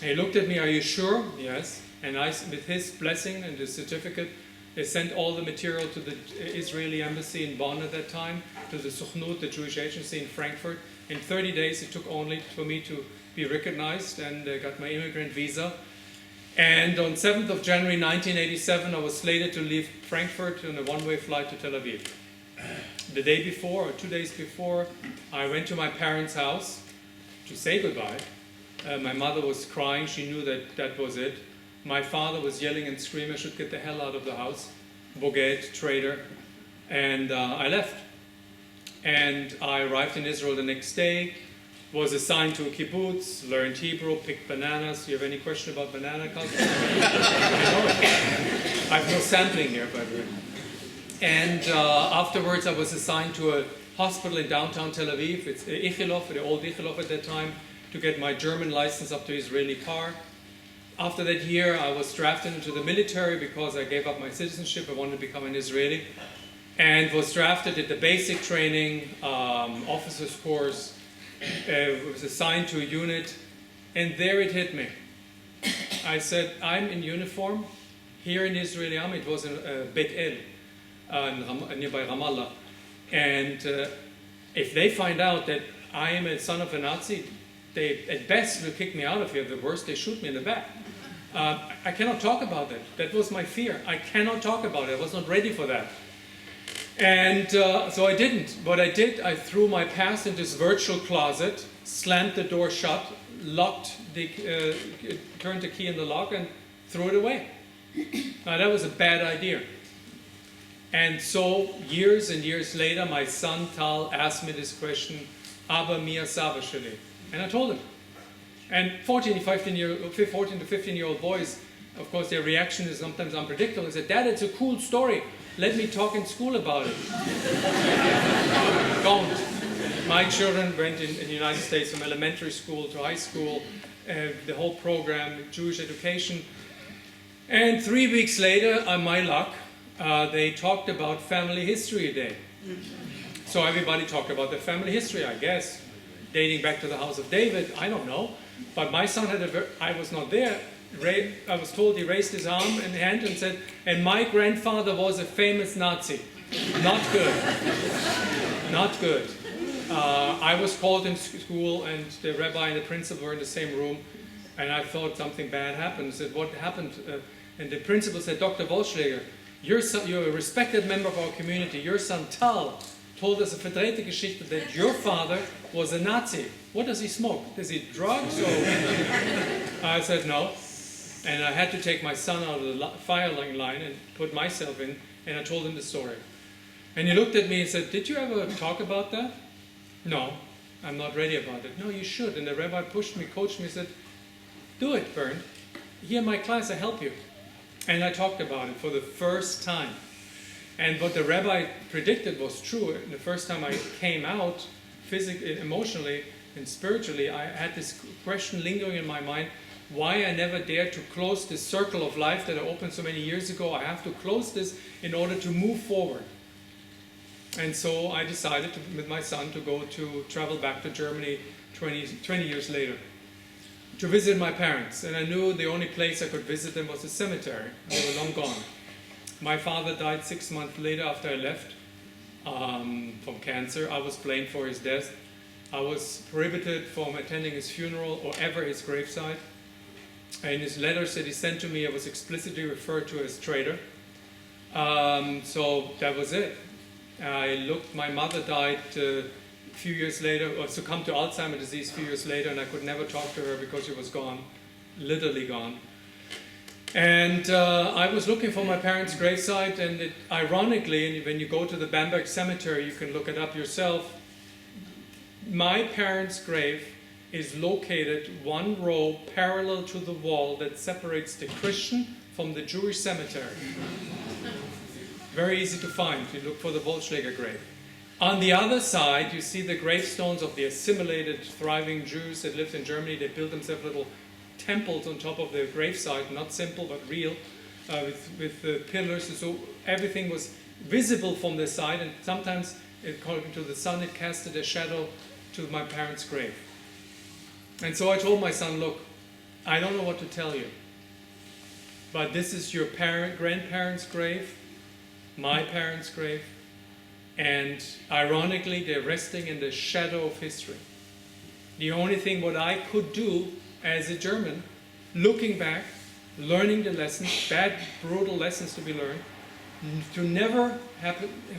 And he looked at me, are you sure? Yes. And with his blessing and his certificate, they sent all the material to the Israeli embassy in Bonn at that time, to the Sukhnut, the Jewish agency in Frankfurt. In 30 days, it took only for me to be recognized, and I got my immigrant visa. And on 7th of January 1987, I was slated to leave Frankfurt on a one-way flight to Tel Aviv. The day before, or 2 days before, I went to my parents' house to say goodbye. My mother was crying. She knew that was it. My father was yelling and screaming, I should get the hell out of the house. Boged, traitor. And I left. And I arrived in Israel the next day, was assigned to a kibbutz, learned Hebrew, picked bananas. Do you have any question about banana culture? I know it. I have no sampling here, by the way. And afterwards, I was assigned to a hospital in downtown Tel Aviv. It's Ichilov, the old Ichilov at that time, to get my German license up to Israeli par. After that year, I was drafted into the military because I gave up my citizenship. I wanted to become an Israeli. And was drafted at the basic training, officers course, was assigned to a unit, and there it hit me. I said, I'm in uniform. Here in the Israeli army, it was in Bet El, nearby Ramallah. And if they find out that I am a son of a Nazi, they at best will kick me out of here. The worst, they shoot me in the back. I cannot talk about that. That was my fear. I cannot talk about it. I was not ready for that. And so I didn't. What I did, I threw my past in this virtual closet, slammed the door shut, turned the key in the lock, and threw it away. Now that was a bad idea. And so years and years later, my son Tal asked me this question, "Abba mia sava sheli," and I told him. And 14 to 15-year-old boys, of course, their reaction is sometimes unpredictable. They said, "Dad, it's a cool story. Let me talk in school about it." Don't. My children went in the United States from elementary school to high school, the whole program, Jewish education. And 3 weeks later, on my luck, they talked about Family History Day. So everybody talked about their family history, I guess, dating back to the house of David. I don't know. But my son I was not there. I was told he raised his arm and hand and said, "And my grandfather was a famous Nazi." Not good. Not good. I was called in school, and the rabbi and the principal were in the same room, and I thought something bad happened. I said, "What happened?" And the principal said, "Dr. Wollschlaeger, you're a respected member of our community. Your son Tal told us a verdrehte Geschichte that your father was a Nazi. What does he smoke? Does he drugs?" I said no. And I had to take my son out of the firing line and put myself in, and I told him the story. And he looked at me and said, "Did you ever talk about that?" "No, I'm not ready about it." "No, you should." And the rabbi pushed me, coached me, said, "Do it, Bernd. Here in my class, I help you." And I talked about it for the first time. And what the rabbi predicted was true. The first time I came out, physically, emotionally, and spiritually, I had this question lingering in my mind, why I never dared to close this circle of life that I opened so many years ago. I have to close this in order to move forward. And so I decided with my son to travel back to Germany 20 years later to visit my parents. And I knew the only place I could visit them was the cemetery. They were long gone. My father died 6 months later after I left from cancer. I was blamed for his death. I was prohibited from attending his funeral or ever his graveside. In his letters that he sent to me, I was explicitly referred to as traitor. So that was it. My mother died a few years later, or succumbed to Alzheimer's disease a few years later, and I could never talk to her because she was gone, literally gone. And I was looking for my parents' gravesite, and ironically, when you go to the Bamberg Cemetery, you can look it up yourself, my parents' grave is located one row parallel to the wall that separates the Christian from the Jewish cemetery. Very easy to find if you look for the Wollschlaeger grave. On the other side, you see the gravestones of the assimilated, thriving Jews that lived in Germany. They built themselves little temples on top of their gravesite, not simple but real, with pillars. So everything was visible from the side, and sometimes, according to the sun, it casted a shadow to my parents' grave. And so I told my son, "Look, I don't know what to tell you, but this is your grandparents' grave, my parents' grave, and ironically, they're resting in the shadow of history. The only thing what I could do as a German, looking back, learning the lessons, bad, brutal lessons to be learned, to never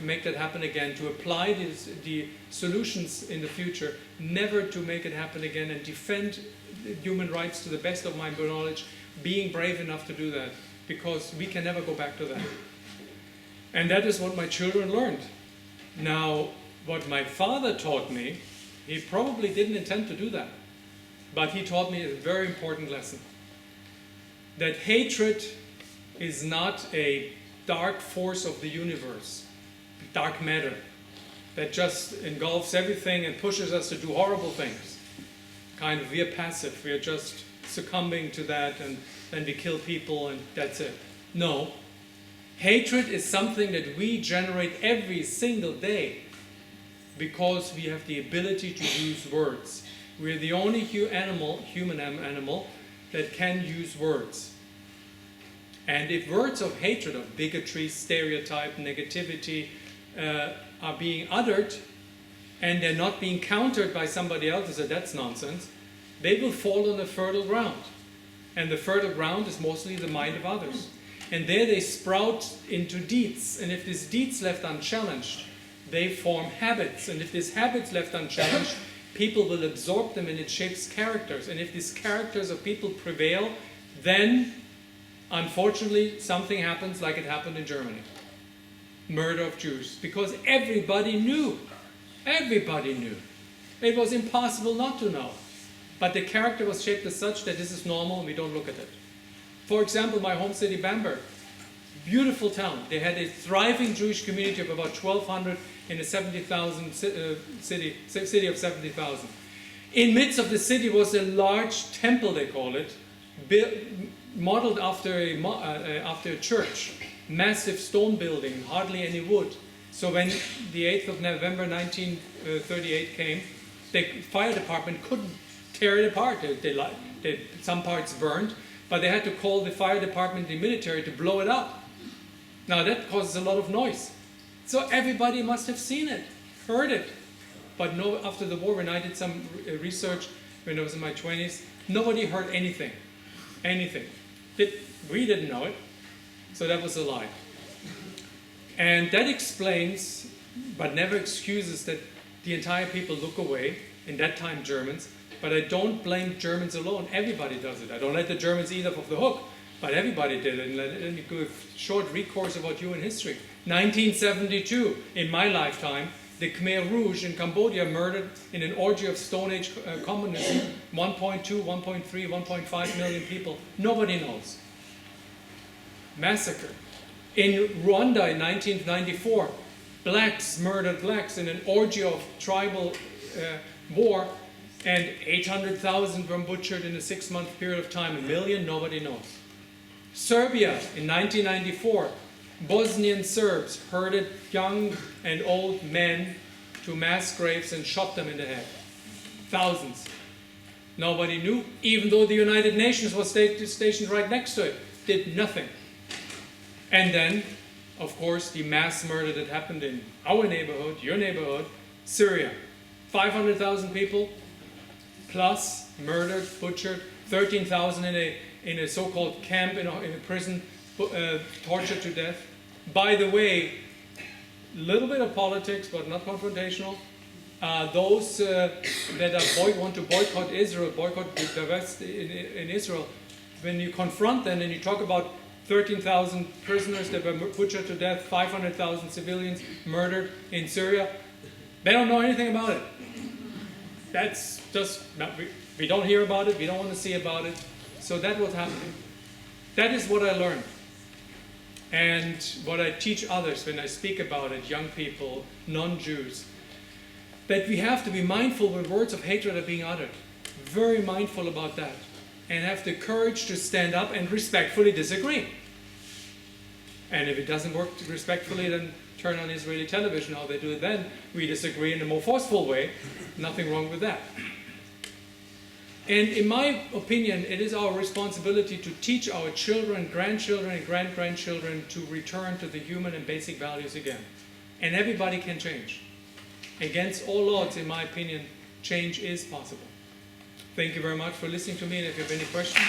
make that happen again, to apply the solutions in the future, never to make it happen again, and defend human rights to the best of my knowledge, being brave enough to do that, because we can never go back to that." And that is what my children learned. Now, what my father taught me, he probably didn't intend to do that, but he taught me a very important lesson. That hatred is not a dark force of the universe, dark matter, that just engulfs everything and pushes us to do horrible things. Kind of, we are passive, we are just succumbing to that, and then we kill people and that's it. No. Hatred is something that we generate every single day. because we have the ability to use words. We're the only human animal that can use words. And if words of hatred, of bigotry, stereotype, negativity are being uttered, and they're not being countered by somebody else who said that's nonsense, they will fall on the fertile ground. And the fertile ground is mostly the mind of others. And there they sprout into deeds. And if these deeds left unchallenged, they form habits. And if these habits left unchallenged, people will absorb them and it shapes characters. And if these characters of people prevail, then unfortunately something happens like it happened in Germany. Murder of Jews. Because everybody knew. Everybody knew. It was impossible not to know. But the character was shaped as such that this is normal and we don't look at it. For example, my home city, Bamberg, beautiful town. They had a thriving Jewish community of about 1,200 in a 70,000 city of 70,000. In midst of the city was a large temple, they call it, modeled after a church. Massive stone building, hardly any wood. So when the 8th of November 1938 came, the fire department couldn't tear it apart. Some parts burned, but they had to call the fire department, the military, to blow it up. Now that causes a lot of noise. So everybody must have seen it, heard it. But no, after the war, when I did some research, when I was in my 20s, nobody heard anything. Anything. We didn't know it. So that was a lie. And that explains, but never excuses, that the entire people look away, in that time Germans. But I don't blame Germans alone. Everybody does it. I don't let the Germans eat off the hook, but everybody did it. And let me give a short recourse about human history. 1972, in my lifetime, the Khmer Rouge in Cambodia murdered, in an orgy of Stone Age communism, 1.2, 1.3, 1.5 million people. Nobody knows. Massacre. In Rwanda in 1994, blacks murdered blacks in an orgy of tribal war, and 800,000 were butchered in a 6-month period of time. 1 million, nobody knows. Serbia in 1994, Bosnian Serbs herded young and old men to mass graves and shot them in the head. Thousands. Nobody knew, even though the United Nations was stationed right next to it. Did nothing. And then, of course, the mass murder that happened in our neighborhood, your neighborhood, Syria. 500,000 people, plus murdered, butchered, 13,000 in a so-called camp, in a prison, tortured to death. By the way, a little bit of politics, but not confrontational. Those that want to boycott Israel, boycott the West in Israel, when you confront them and you talk about 13,000 prisoners that were butchered to death, 500,000 civilians murdered in Syria, they don't know anything about it. That's just, we don't hear about it, we don't want to see about it. So that was happening. That is what I learned. And what I teach others when I speak about it, young people, non-Jews, that we have to be mindful when words of hatred are being uttered. Very mindful about that. And have the courage to stand up and respectfully disagree. And if it doesn't work respectfully, then turn on Israeli television, how they do it then. We disagree in a more forceful way. Nothing wrong with that. And in my opinion, it is our responsibility to teach our children, grandchildren, and great-grandchildren to return to the human and basic values again. And everybody can change. Against all odds, in my opinion, change is possible. Thank you very much for listening to me, and if you have any questions.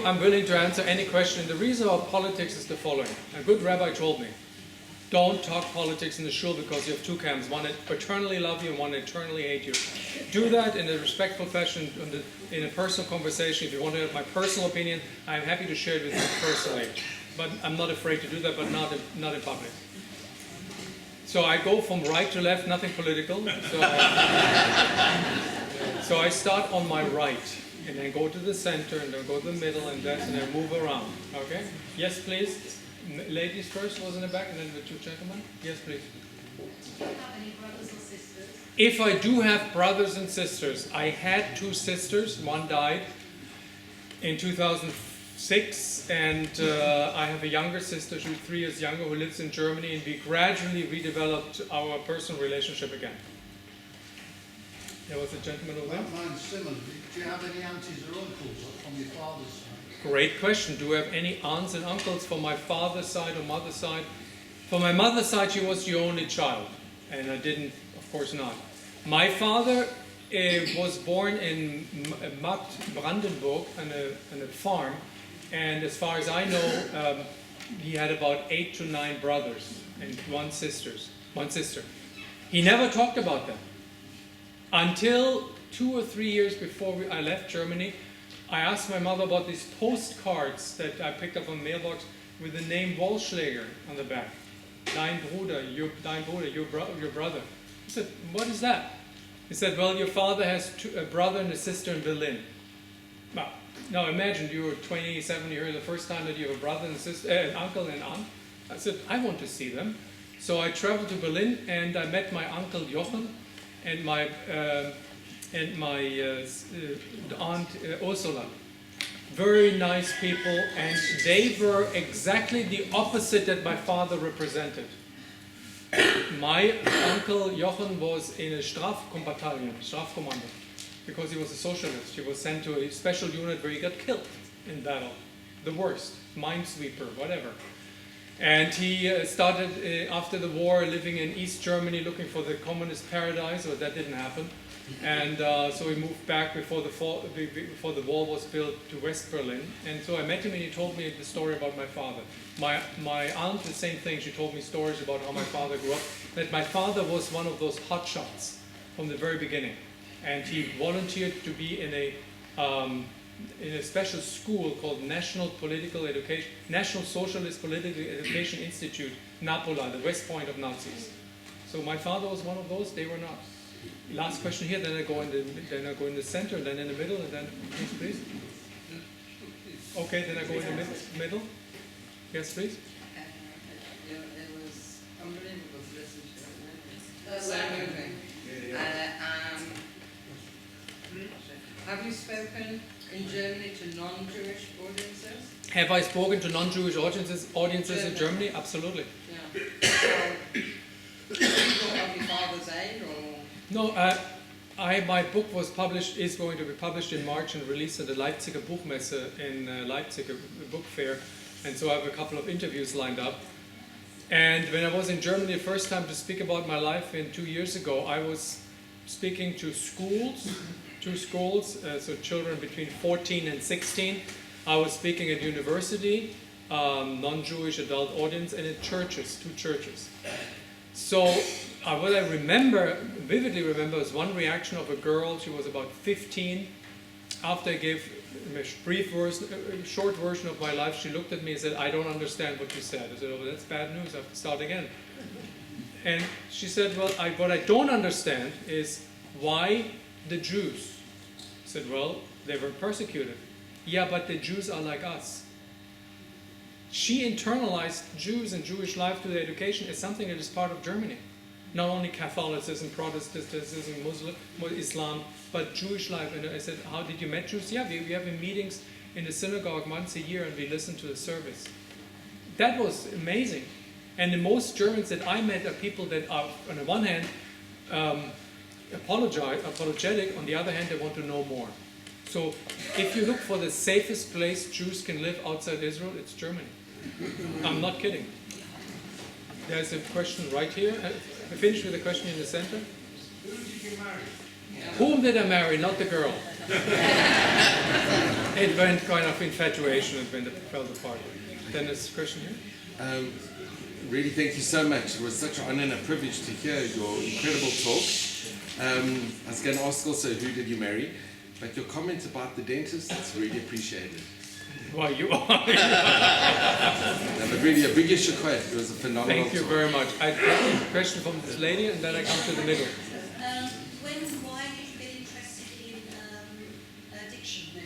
I'm willing to answer any question. The reason about politics is the following. A good rabbi told me, don't talk politics in the shul because you have two camps, one that eternally love you and one that eternally hate you. Do that in a respectful fashion, in a personal conversation. If you want to have my personal opinion, I'm happy to share it with you personally. But I'm not afraid to do that, but not in public. So I go from right to left, nothing political. So I start on my right. and then go to the center, and then go to the middle, and then move around. Okay? Yes, please. Ladies first was in the back, and then the two gentlemen. Yes, please. Do you have any brothers or sisters? If I do have brothers and sisters, I had two sisters. One died in 2006, and I have a younger sister, she's 3 years younger, who lives in Germany, and we gradually redeveloped our personal relationship again. There was a gentleman over there. Mine's similar. Do you have any aunties or uncles from your father's side? Great question. Do I have any aunts and uncles from my father's side or mother's side? For my mother's side, she was the only child, and I didn't, of course not. My father was born in Markt Brandenburg on a farm, and as far as I know, he had about 8 to 9 brothers and one sister. He never talked about them until 2 or 3 years before I left Germany. I asked my mother about these postcards that I picked up on mailbox with the name Wollschlaeger on the back. Dein Bruder, your brother. I said, what is that? He said, well, your father has a brother and a sister in Berlin. Well, now imagine you were 27 years, the first time that you have a brother and a sister, an uncle and aunt. I said, I want to see them. So I traveled to Berlin, and I met my uncle Jochen and my aunt Ursula. Very nice people, and they were exactly the opposite that my father represented. My uncle Jochen was in a Strafkommando, because he was a socialist. He was sent to a special unit where he got killed in battle. The worst, minesweeper, whatever. And he started, after the war, living in East Germany looking for the communist paradise, or that didn't happen. And so he moved back before the wall was built to West Berlin. And so I met him, and he told me the story about my father. My aunt, the same thing. She told me stories about how my father grew up. That my father was one of those hotshots from the very beginning, and he volunteered to be in a special school called National Socialist Political Education Institute, Napola, the West Point of Nazis. So my father was one of those. They were not. Last question here. Then I go in the center, and then in the middle, and then please. Okay, then I go in the middle. Yes, please. It was unbelievable to listen to it. So moving. Have you spoken in Germany to non-Jewish audiences? Have I spoken to non-Jewish audiences in Germany? Absolutely. Yeah. So, you of your father's aid, or? No, my book is going to be published in March and released at the Leipziger Buchmesse in Leipzig, a book fair. And so I have a couple of interviews lined up. And when I was in Germany the first time to speak about my life 2 years ago, I was speaking to schools, so children between 14 and 16. I was speaking at university, non-Jewish adult audience, and in churches, 2 churches. So what I vividly remember, was one reaction of a girl. She was about 15. After I gave a short version of my life, she looked at me and said, I don't understand what you said. I said, oh, that's bad news. I have to start again. And she said, well, what I don't understand is why the Jews? I said, well, they were persecuted. Yeah, but the Jews are like us. She internalized Jews and Jewish life to the education as something that is part of Germany. Not only Catholicism, Protestantism, Islam, but Jewish life. And I said, how did you met Jews? Yeah, we have meetings in the synagogue once a year, and we listen to the service. That was amazing. And the most Germans that I met are people that are, on the one hand, apologetic, on the other hand, they want to know more. So if you look for the safest place Jews can live outside Israel, it's Germany. I'm not kidding. There's a question right here. I finished with a question in the center. Who did you marry? Whom did I marry? Not the girl. It went kind of infatuation, and it fell apart. Then there's a question here. Really, thank you so much. It was such an honor and a privilege to hear your incredible talk. I was going to ask also, who did you marry? But your comments about the dentist, it's really appreciated. Well, you are. No, but really, a big shukrat. It was a phenomenal Thank you talk. very much. I take a question from this lady, and then I come to the middle. Why did you get interested in addiction?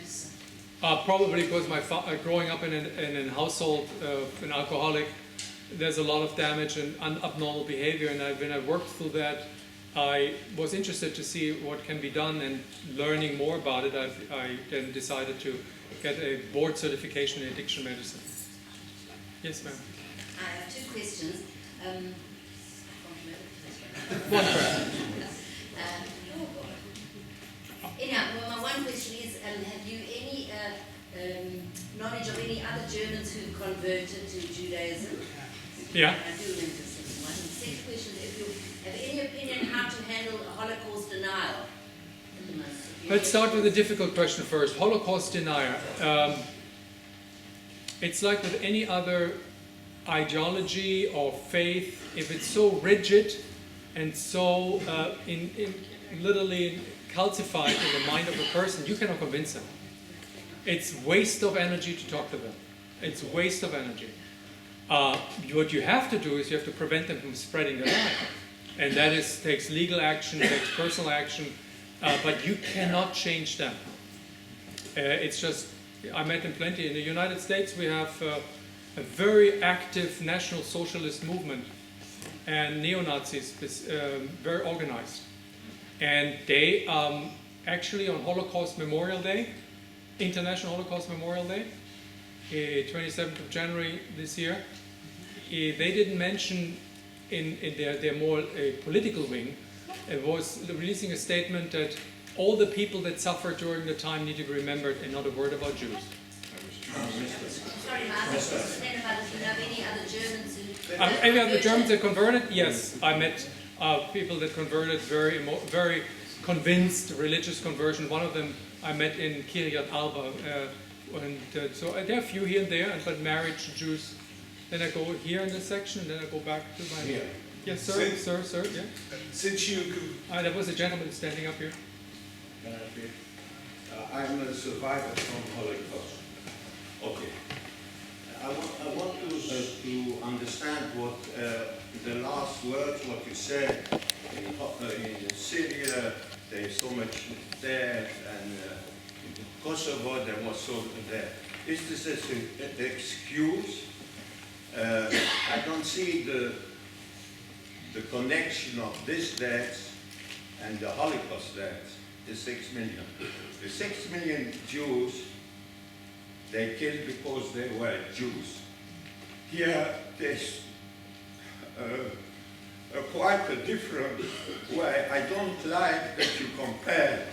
Probably because growing up in a household of an alcoholic, there's a lot of damage and abnormal behavior, and when I worked through that, I was interested to see what can be done, and learning more about it, I then decided to get a board certification in addiction medicine. Yes, ma'am. I have two questions. One question. Anyhow, well, my one question is, have you any knowledge of any other Germans who converted to Judaism? Yeah. I do remember the second one. And the second question is, if you have any opinion how to handle Holocaust denial at the moment? Let's start with the difficult question first. Holocaust denier. It's like with any other ideology or faith, if it's so rigid and so literally calcified in the mind of a person, you cannot convince them. It's waste of energy to talk to them. It's waste of energy. What you have to do is you have to prevent them from spreading the lie. And that takes legal action, takes personal action, but you cannot change them. It's just, I met them plenty. In the United States we have a very active National Socialist movement, and neo-Nazis, very organized. And they actually on Holocaust Memorial Day, International Holocaust Memorial Day, 27th of January this year, they didn't mention in their more political wing, it was releasing a statement that all the people that suffered during the time need to be remembered, and not a word about Jews. Sorry, Mark, then about if you have any other Germans who... Any other Germans that converted? Yes, I met people that converted, very convinced religious conversion. One of them I met in Kiryat Arba, so there are a few here and there, but married to Jews. Then I go here in this section, and then I go back to my... Yeah. Yes, sir, yeah. Since you... There was a gentleman standing up here. I'm a survivor from Holocaust. Okay. I want to understand what the last words, what you said. In Syria, there's so much death, and in Kosovo, there was so much death. Is this an excuse? I don't see the connection of this death and the Holocaust death, the 6 million. The 6 million Jews, they killed because they were Jews. Here, there's quite a different way. I don't like that you compare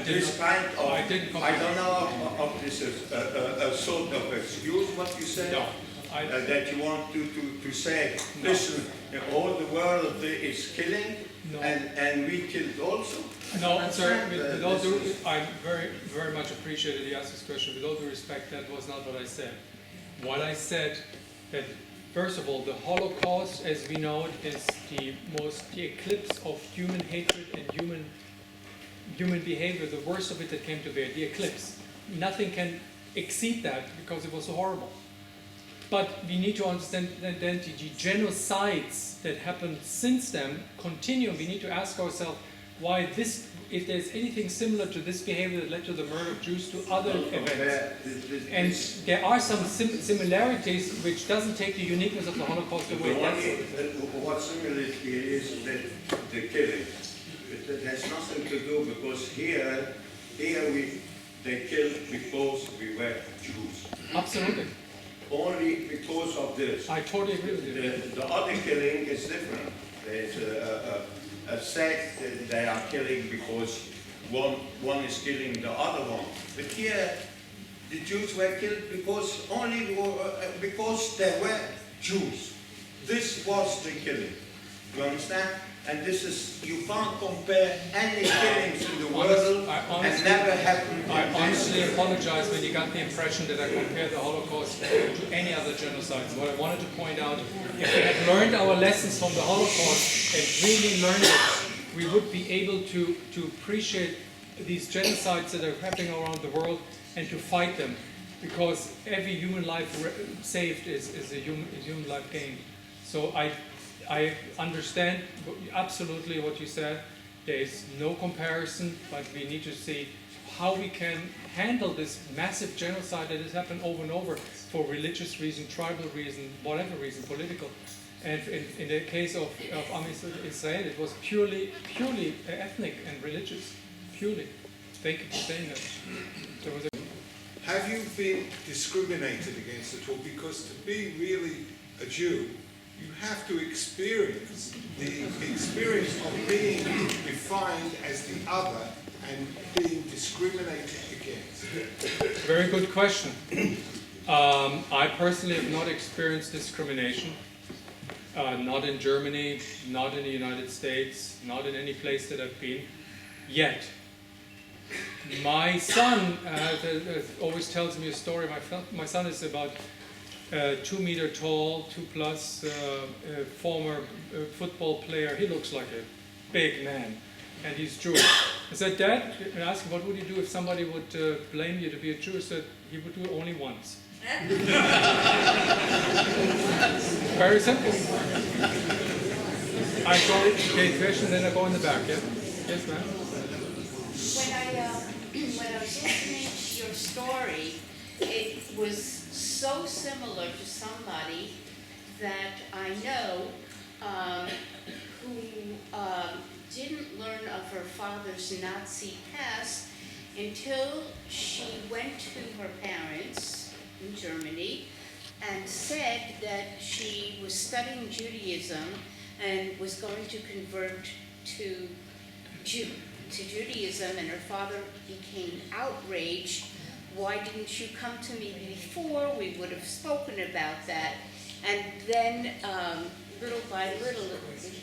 this kind of, I don't know of this is a sort of excuse, what you say. No. That you want to say, listen, all the world is killing, and we killed also? No, sir, with all due, I very much appreciated you asked this question. With all due respect, that was not what I said. What I said, that first of all, the Holocaust, as we know it, is the eclipse of human hatred and human behavior, the worst of it that came to bear, the eclipse. Nothing can exceed that because it was so horrible. But we need to understand that the genocides that happened since then continue. We need to ask ourselves why this, if there's anything similar to this behavior that led to the murder of Jews, to other events. And there are some similarities which doesn't take the uniqueness of the Holocaust away. What similarity is that the killing? It has nothing to do, because here they killed because we were Jews. Absolutely. Only because of this. I totally agree with you. The other killing is different. There's a sect that they are killing because one is killing the other one. But here, the Jews were killed because because they were Jews. This was the killing. You understand? And this is, you can't compare any killings in the world and never happened. I honestly apologize when you got the impression that I compared the Holocaust to any other genocides. What I wanted to point out, if we had learned our lessons from the Holocaust and really learned it, we would be able to appreciate these genocides that are happening around the world and to fight them, because every human life saved is a human life gained. So I understand absolutely what you said. There is no comparison, but we need to see how we can handle this massive genocide that has happened over and over for religious reason, tribal reason, whatever reason, political. And in the case of Am Israel, it was purely ethnic and religious, purely. Thank you for saying that. There was Have you been discriminated against at all? Because to be really a Jew, you have to experience the experience of being defined as the other and being discriminated against. Very good question. I personally have not experienced discrimination. Not in Germany, not in the United States, not in any place that I've been, yet. My son always tells me a story. My son is about 2 meter tall, 2+, former football player. He looks like a big man, and he's Jewish. I said, Dad, I asked him, what would you do if somebody would blame you to be a Jew? He said, he would do it only once. Very simple. I go, okay, question, then I go in the back, yeah? Yes, ma'am? When I was listening to your story, it was so similar to somebody that I know who didn't learn of her father's Nazi past until she went to her parents in Germany and said that she was studying Judaism and was going to convert to Judaism, and her father became outraged. Why didn't you come to me before? We would have spoken about that. And then little by little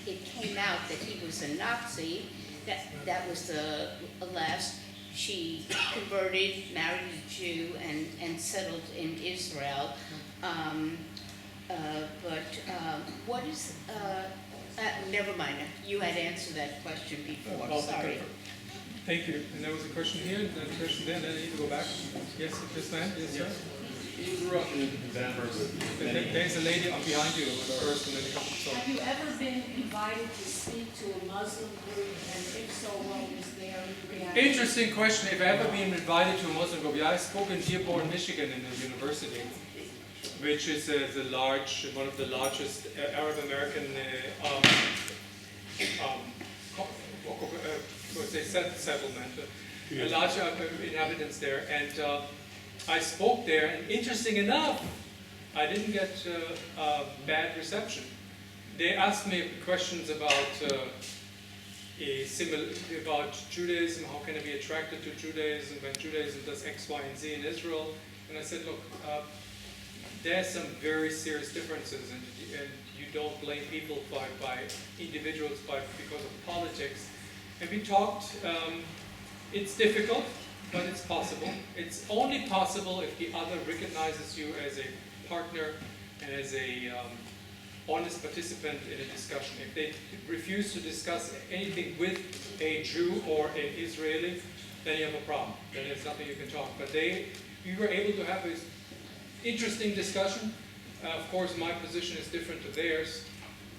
it came out that he was a Nazi. That was the last. She converted, married a Jew, and settled in Israel. What is, never mind, you had answered that question before, sorry. Thank you. And there was a question here, and a question there, and then I need to go back. Yes, this man? Yes, sir? You grew up in Bamberg with many... There's a lady up behind you first, and then a couple of Have you ever been invited to speak to a Muslim group, and if so, what was their reaction? Interesting question. If I've ever been invited to a Muslim group, yeah, I spoke in Dearborn, Michigan, in a university, which is one of the largest Arab American settlement, a large inhabitants there, and I spoke there. And interesting enough, I didn't get a bad reception. They asked me questions about Judaism. How can I be attracted to Judaism when Judaism does X, Y, and Z in Israel? And I said, look, there's some very serious differences, and you don't blame people by individuals because of politics. And we talked. It's difficult, but it's possible. It's only possible if the other recognizes you as a partner and as a honest participant in a discussion. If they refuse to discuss anything with a Jew or an Israeli, then you have a problem. Then there's nothing you can talk. But we were able to have this interesting discussion. Of course, my position is different to theirs.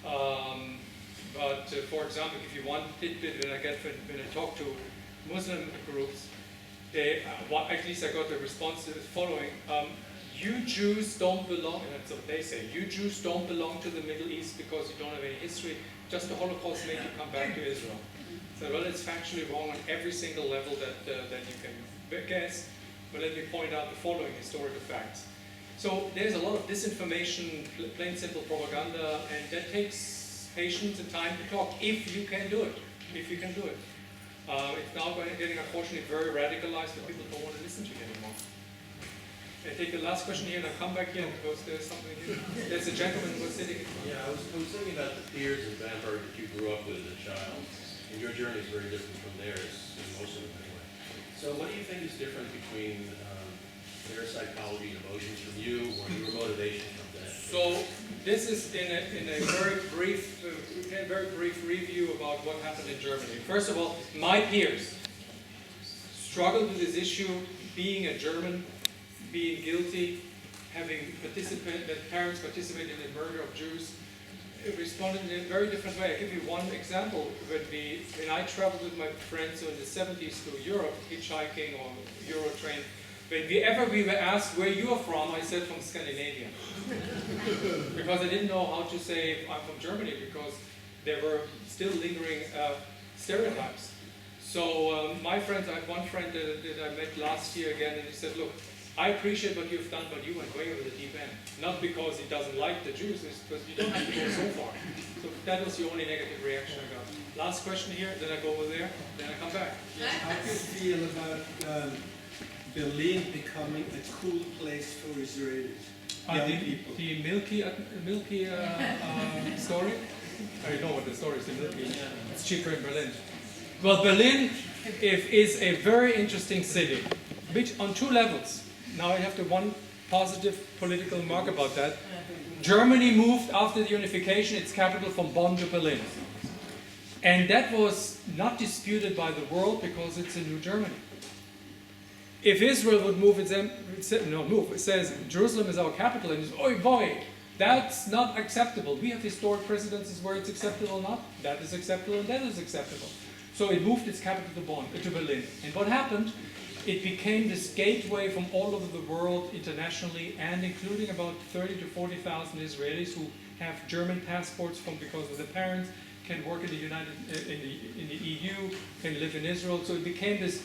But for example, if you want tidbit, when I talk to Muslim groups, at least I got the response to the following: you Jews don't belong, and that's what they say. You Jews don't belong to the Middle East because you don't have any history. Just the Holocaust made you come back to Israel. So, well, it's factually wrong on every single level that you can guess. But let me point out the following historical facts. So there's a lot of disinformation, plain simple propaganda, and that takes patience and time to talk, if you can do it. If you can do it. It's now getting, unfortunately, very radicalized, but people don't want to listen to you anymore. I take the last question here, and I'll come back here because there's something here. There's a gentleman who was sitting. Yeah, I was thinking about the peers in Bamberg that you grew up with as a child, and your journey is very different from theirs, and most of them anyway. So what do you think is different between their psychology and emotions from you, or your motivation from that? So this is in a very brief review about what happened in Germany. First of all, my peers struggled with this issue, being a German, being guilty, having that parents participated in the murder of Jews, responded in a very different way. I'll give you one example. When I traveled with my friends in the 70s through Europe, hitchhiking or Euro train, whenever we were asked where you are from, I said from Scandinavia. Because I didn't know how to say I'm from Germany, because there were still lingering stereotypes. So my friends, I have one friend that I met last year again, and he said, look, I appreciate what you've done, but you went way over the deep end. Not because he doesn't like the Jews, it's because you don't have to go so far. So that was the only negative reaction I got. Last question here, then I go over there, then I come back. How do you feel about Berlin becoming a cool place for Israelis? Young people. The milky story? I know what the story is, the milky. It's cheaper in Berlin. Well, Berlin is a very interesting city, which on two levels. Now I have the one positive political remark about that. Germany moved after the unification its capital from Bonn to Berlin. And that was not disputed by the world because it's a new Germany. If Israel would move it says Jerusalem is our capital, and it's, oi boy, that's not acceptable. We have historic precedences where it's acceptable or not. That is acceptable and that is acceptable. So it moved its capital to Berlin. And what happened? It became this gateway from all over the world internationally, and including about 30 to 40,000 Israelis who have German passports because of their parents, can work in the EU, can live in Israel. So it became this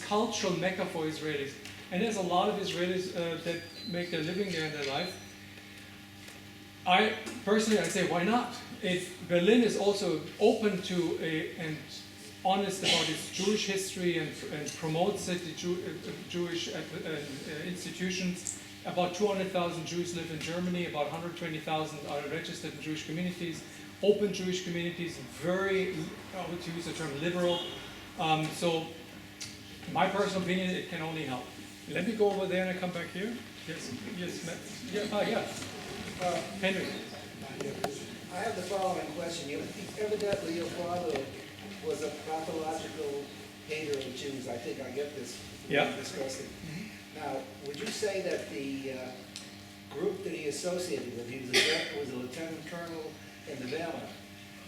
cultural mecca for Israelis. And there's a lot of Israelis that make their living there in their life. I say, why not? If Berlin is also open to and honest about its Jewish history and promotes the Jewish institutions. About 200,000 Jews live in Germany, about 120,000 are registered in Jewish communities, open Jewish communities, very, I would use the term liberal. So my personal opinion, it can only help. Let me go over there and I come back here. Yes, Henry. I have the following question. Evidently your father was a pathological hater of Jews. I think I get this discussing. Now, would you say that the group that he associated with, he was a lieutenant colonel in the Wehrmacht,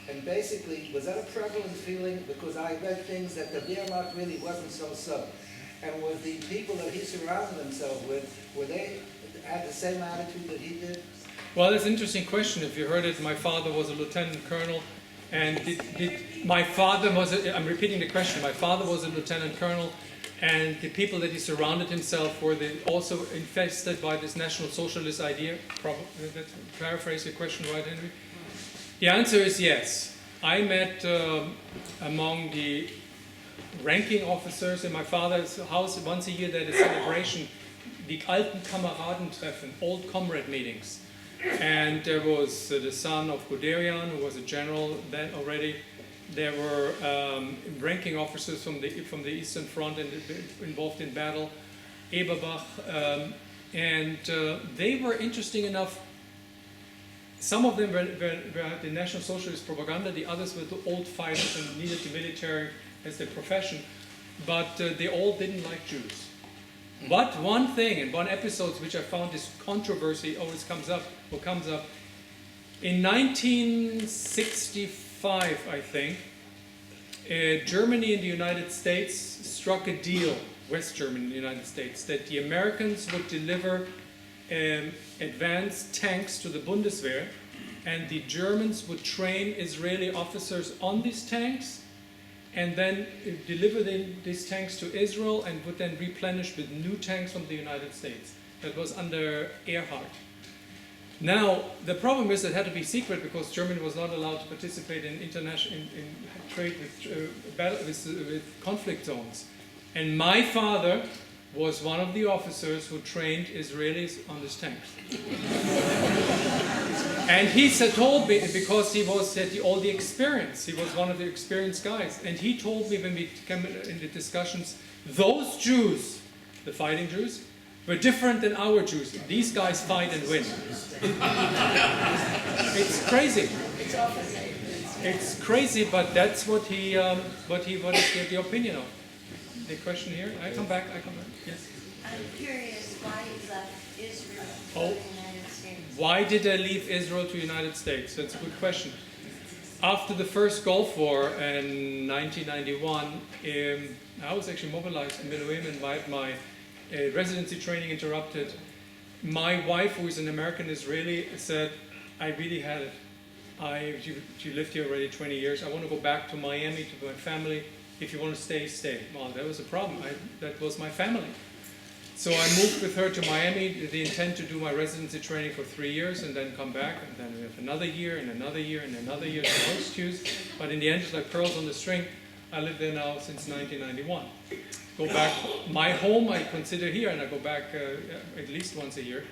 and basically, was that a prevalent feeling? Because I read things that the Wehrmacht really wasn't so. And were the people that he surrounded himself with, were they had the same attitude that he did? Well, that's an interesting question. If you heard it, my father was a lieutenant colonel. And I'm repeating the question, my father was a lieutenant colonel, and the people that he surrounded himself were also infested by this National Socialist idea. Paraphrase your question, right, Henry? The answer is yes. I met among the ranking officers in my father's house once a year. They had a celebration, the Alten Kameradentreffen, old comrade meetings. And there was the son of Guderian, who was a general then already. There were ranking officers from the Eastern Front and involved in battle, Eberbach, and they were interesting enough. Some of them were the National Socialist propaganda, the others were the old fighters and needed the military as their profession, but they all didn't like Jews. But one thing, and one episode which I found this controversy always comes up, in 1965, I think, Germany and the United States struck a deal, West Germany and the United States, that the Americans would deliver advanced tanks to the Bundeswehr, and the Germans would train Israeli officers on these tanks, and then deliver these tanks to Israel and would then replenish with new tanks from the United States. That was under Ehrhardt. Now, the problem is it had to be secret because Germany was not allowed to participate in international trade with conflict zones. And my father was one of the officers who trained Israelis on these tanks. And he told me, because he had all the experience, he was one of the experienced guys, and he told me when we came in the discussions, those Jews, the fighting Jews, were different than our Jews. These guys fight and win. It's crazy. It's crazy, but that's what he gave the opinion of. The question here. I come back. Yes. I'm curious why you left Israel for the United States. Why did I leave Israel to the United States? That's a good question. After the first Gulf War in 1991, I was actually mobilized in Miluim and my residency training interrupted. My wife, who is an American Israeli, said, I really had it. She lived here already 20 years. I want to go back to Miami to my family. If you want to stay, stay. Well, that was a problem. That was my family. So I moved with her to Miami with the intent to do my residency training for 3 years and then come back. And then we have another year and another year and another year to most choose. But in the end, it's like pearls on the string. I live there now since 1991. Go back. My home I consider here, and I go back at least once a year.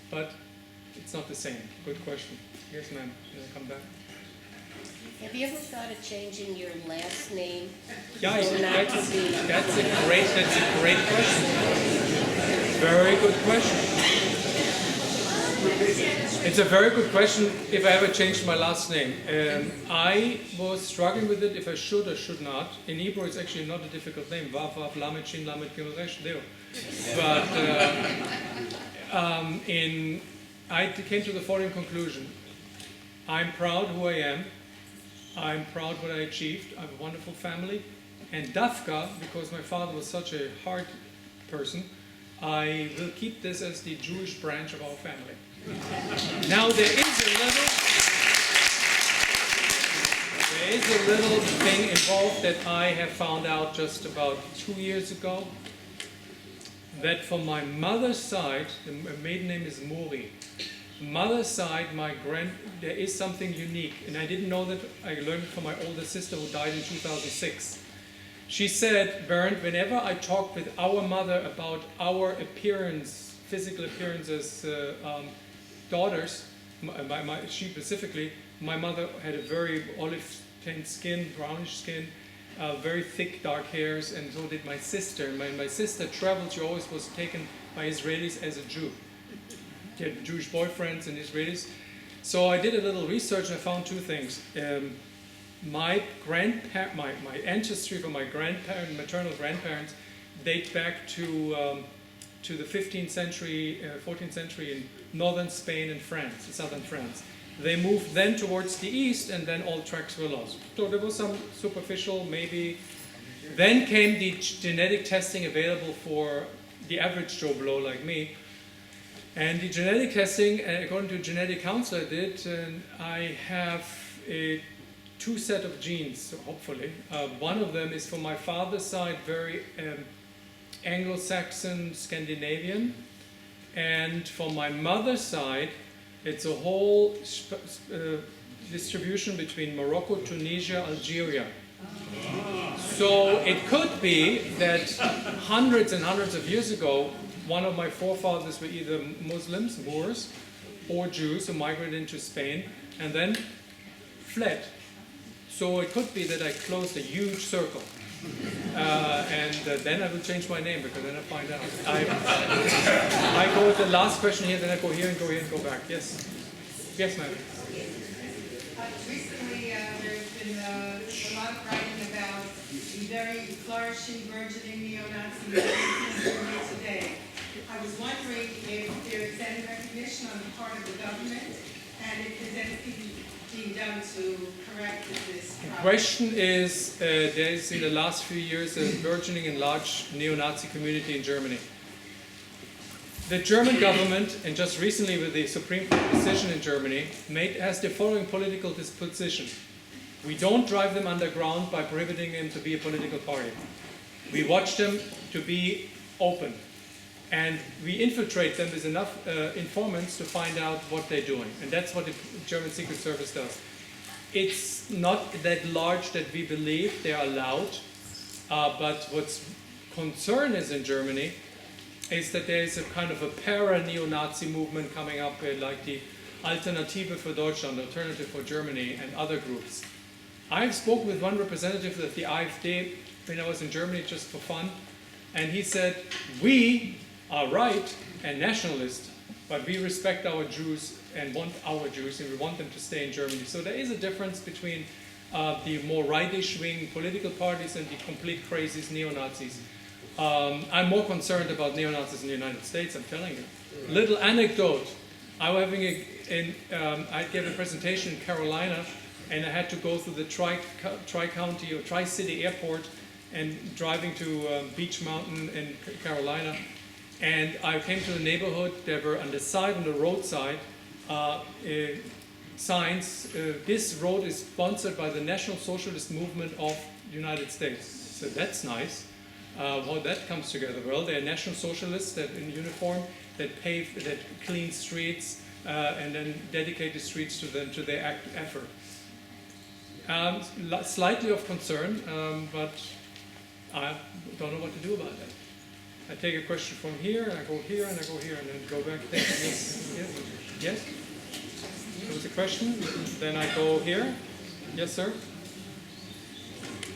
But it's not the same. Good question. Yes, ma'am. Can I come back? Have you ever thought of changing your last name? Yeah, that's a great question. Very good question. It's a very good question if I ever changed my last name. I was struggling with it if I should or should not. In Hebrew, it's actually not a difficult name. Vav, Vav, Lamed, Shin, Lamed, Gimel, Resh, Deo. But I came to the following conclusion. I'm proud who I am. I'm proud what I achieved. I have a wonderful family. And Dafka, because my father was such a hard person, I will keep this as the Jewish branch of our family. Now there is a little thing involved that I have found out just about 2 years ago, that from my mother's side, the maiden name is Mori. Mother's side, there is something unique, and I didn't know that. I learned it from my older sister who died in 2006. She said, Bernd, whenever I talked with our mother about our appearance, physical appearance as daughters, she specifically, my mother had a very olive tint skin, brownish skin, very thick dark hairs, and so did my sister. My sister traveled, she always was taken by Israelis as a Jew. She had Jewish boyfriends and Israelis. So I did a little research and I found two things. My ancestry from my maternal grandparents date back to the 15th century, 14th century in northern Spain and France, southern France. They moved then towards the east and then all tracks were lost. So there was some superficial, maybe. Then came the genetic testing available for the average Joe Blow like me. And the genetic testing, according to a genetic counselor I did, I have two set of genes, so hopefully. One of them is from my father's side, very Anglo-Saxon, Scandinavian. And from my mother's side, it's a whole distribution between Morocco, Tunisia, Algeria. So it could be that hundreds and hundreds of years ago, one of my forefathers were either Muslims, Moors, or Jews who migrated into Spain and then fled. So it could be that I closed a huge circle. And then I will change my name because then I find out. I go with the last question here, then I go here and go here and go back. Yes? Yes, ma'am. Recently, there's been a lot of writing about the very flourishing, burgeoning neo-Nazi movement today. I was wondering if there's any recognition on the part of the government and if there's anything being done to correct this problem. The question is, there is in the last few years a burgeoning and large neo-Nazi community in Germany. The German government, and just recently with the Supreme Court decision in Germany, has the following political disposition. We don't drive them underground by prohibiting them to be a political party. We watch them to be open. And we infiltrate them with enough informants to find out what they're doing. And that's what the German Secret Service does. It's not that large that we believe they are allowed. But what's concern is in Germany is that there is a kind of a para-neo-Nazi movement coming up, like the Alternative für Deutschland, Alternative for Germany, and other groups. I've spoken with one representative of the AfD when I was in Germany just for fun, and he said, we are right and nationalist, but we respect our Jews and want our Jews, and we want them to stay in Germany. So there is a difference between the more rightish wing political parties and the complete crazies neo-Nazis. I'm more concerned about neo-Nazis in the United States, I'm telling you. Little anecdote. I was having I gave a presentation in Carolina, and I had to go through the tri-county or tri-city airport and driving to Beach Mountain in Carolina. And I came to the neighborhood. There were on the roadside, signs. This road is sponsored by the National Socialist Movement of the United States. So that's nice. How that comes together? Well, they're National Socialists that in uniform that clean streets and then dedicate the streets to their effort. Slightly of concern, but I don't know what to do about that. I take a question from here, and I go here, and I go here, and then go back. Yes? Yes? There was a question, then I go here. Yes, sir?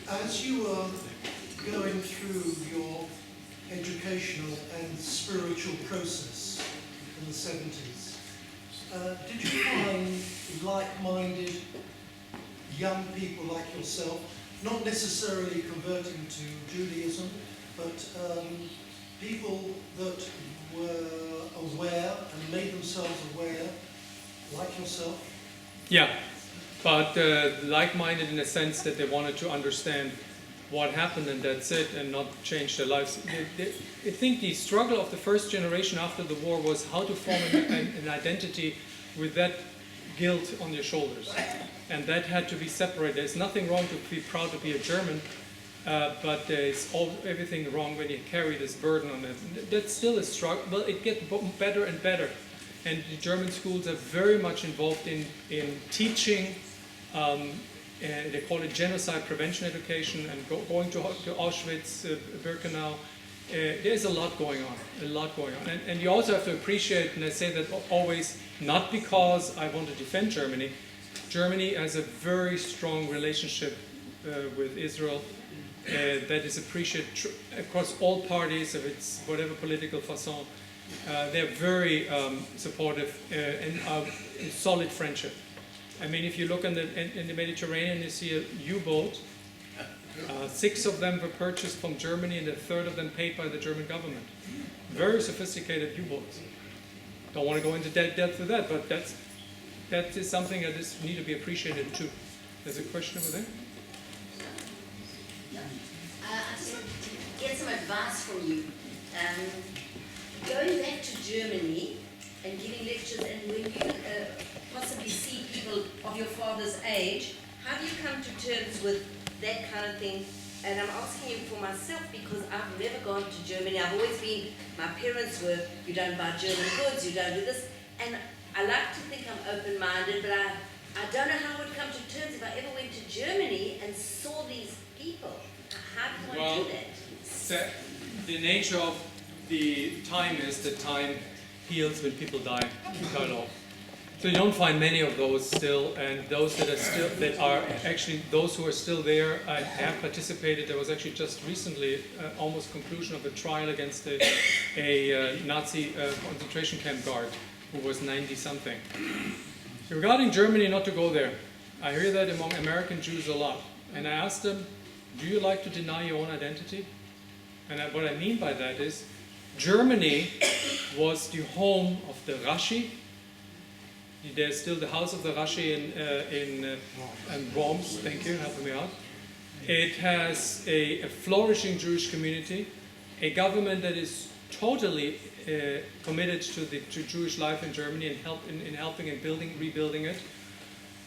As you were going through your educational and spiritual process in the 70s, did you find like-minded young people like yourself, not necessarily converting to Judaism, but people that were aware and made themselves aware, like yourself? Yeah, but like-minded in the sense that they wanted to understand what happened and that's it, and not change their lives. I think the struggle of the first generation after the war was how to form an identity with that guilt on your shoulders. And that had to be separated. There's nothing wrong to be proud to be a German, but there's everything wrong when you carry this burden on it. That's still a struggle, but it gets better and better. And the German schools are very much involved in teaching, they call it genocide prevention education, and going to Auschwitz, Birkenau. There's a lot going on, And you also have to appreciate, and I say that always, not because I want to defend Germany. Germany has a very strong relationship with Israel that is appreciated across all parties, of its whatever political façon. They're very supportive and in solid friendship. I mean, if you look in the Mediterranean, you see a U-boat. 6 of them were purchased from Germany, and a third of them paid by the German government. Very sophisticated U-boats. Don't want to go into depth with that, but that is something that needs to be appreciated too. There's a question over there. I just want to get some advice from you. Going back to Germany and giving lectures, and when you possibly see people of your father's age, how do you come to terms with that kind of thing? And I'm asking you for myself because I've never gone to Germany. I've always been, my parents were, you don't buy German goods, you don't do this. And I like to think I'm open-minded, but I don't know how I would come to terms if I ever went to Germany and saw these people. How do I do that? The nature of the time is that time heals when people die. So you don't find many of those still, and those that are actually those who are still there have participated. There was actually just recently almost conclusion of a trial against a Nazi concentration camp guard who was 90-something. Regarding Germany, not to go there. I hear that among American Jews a lot, and I asked them, "Do you like to deny your own identity?" And what I mean by that is, Germany was the home of the Rashi. There's still the house of the Rashi in Worms. Thank you, helping me out. It has a flourishing Jewish community, a government that is totally committed to Jewish life in Germany and helping and rebuilding it.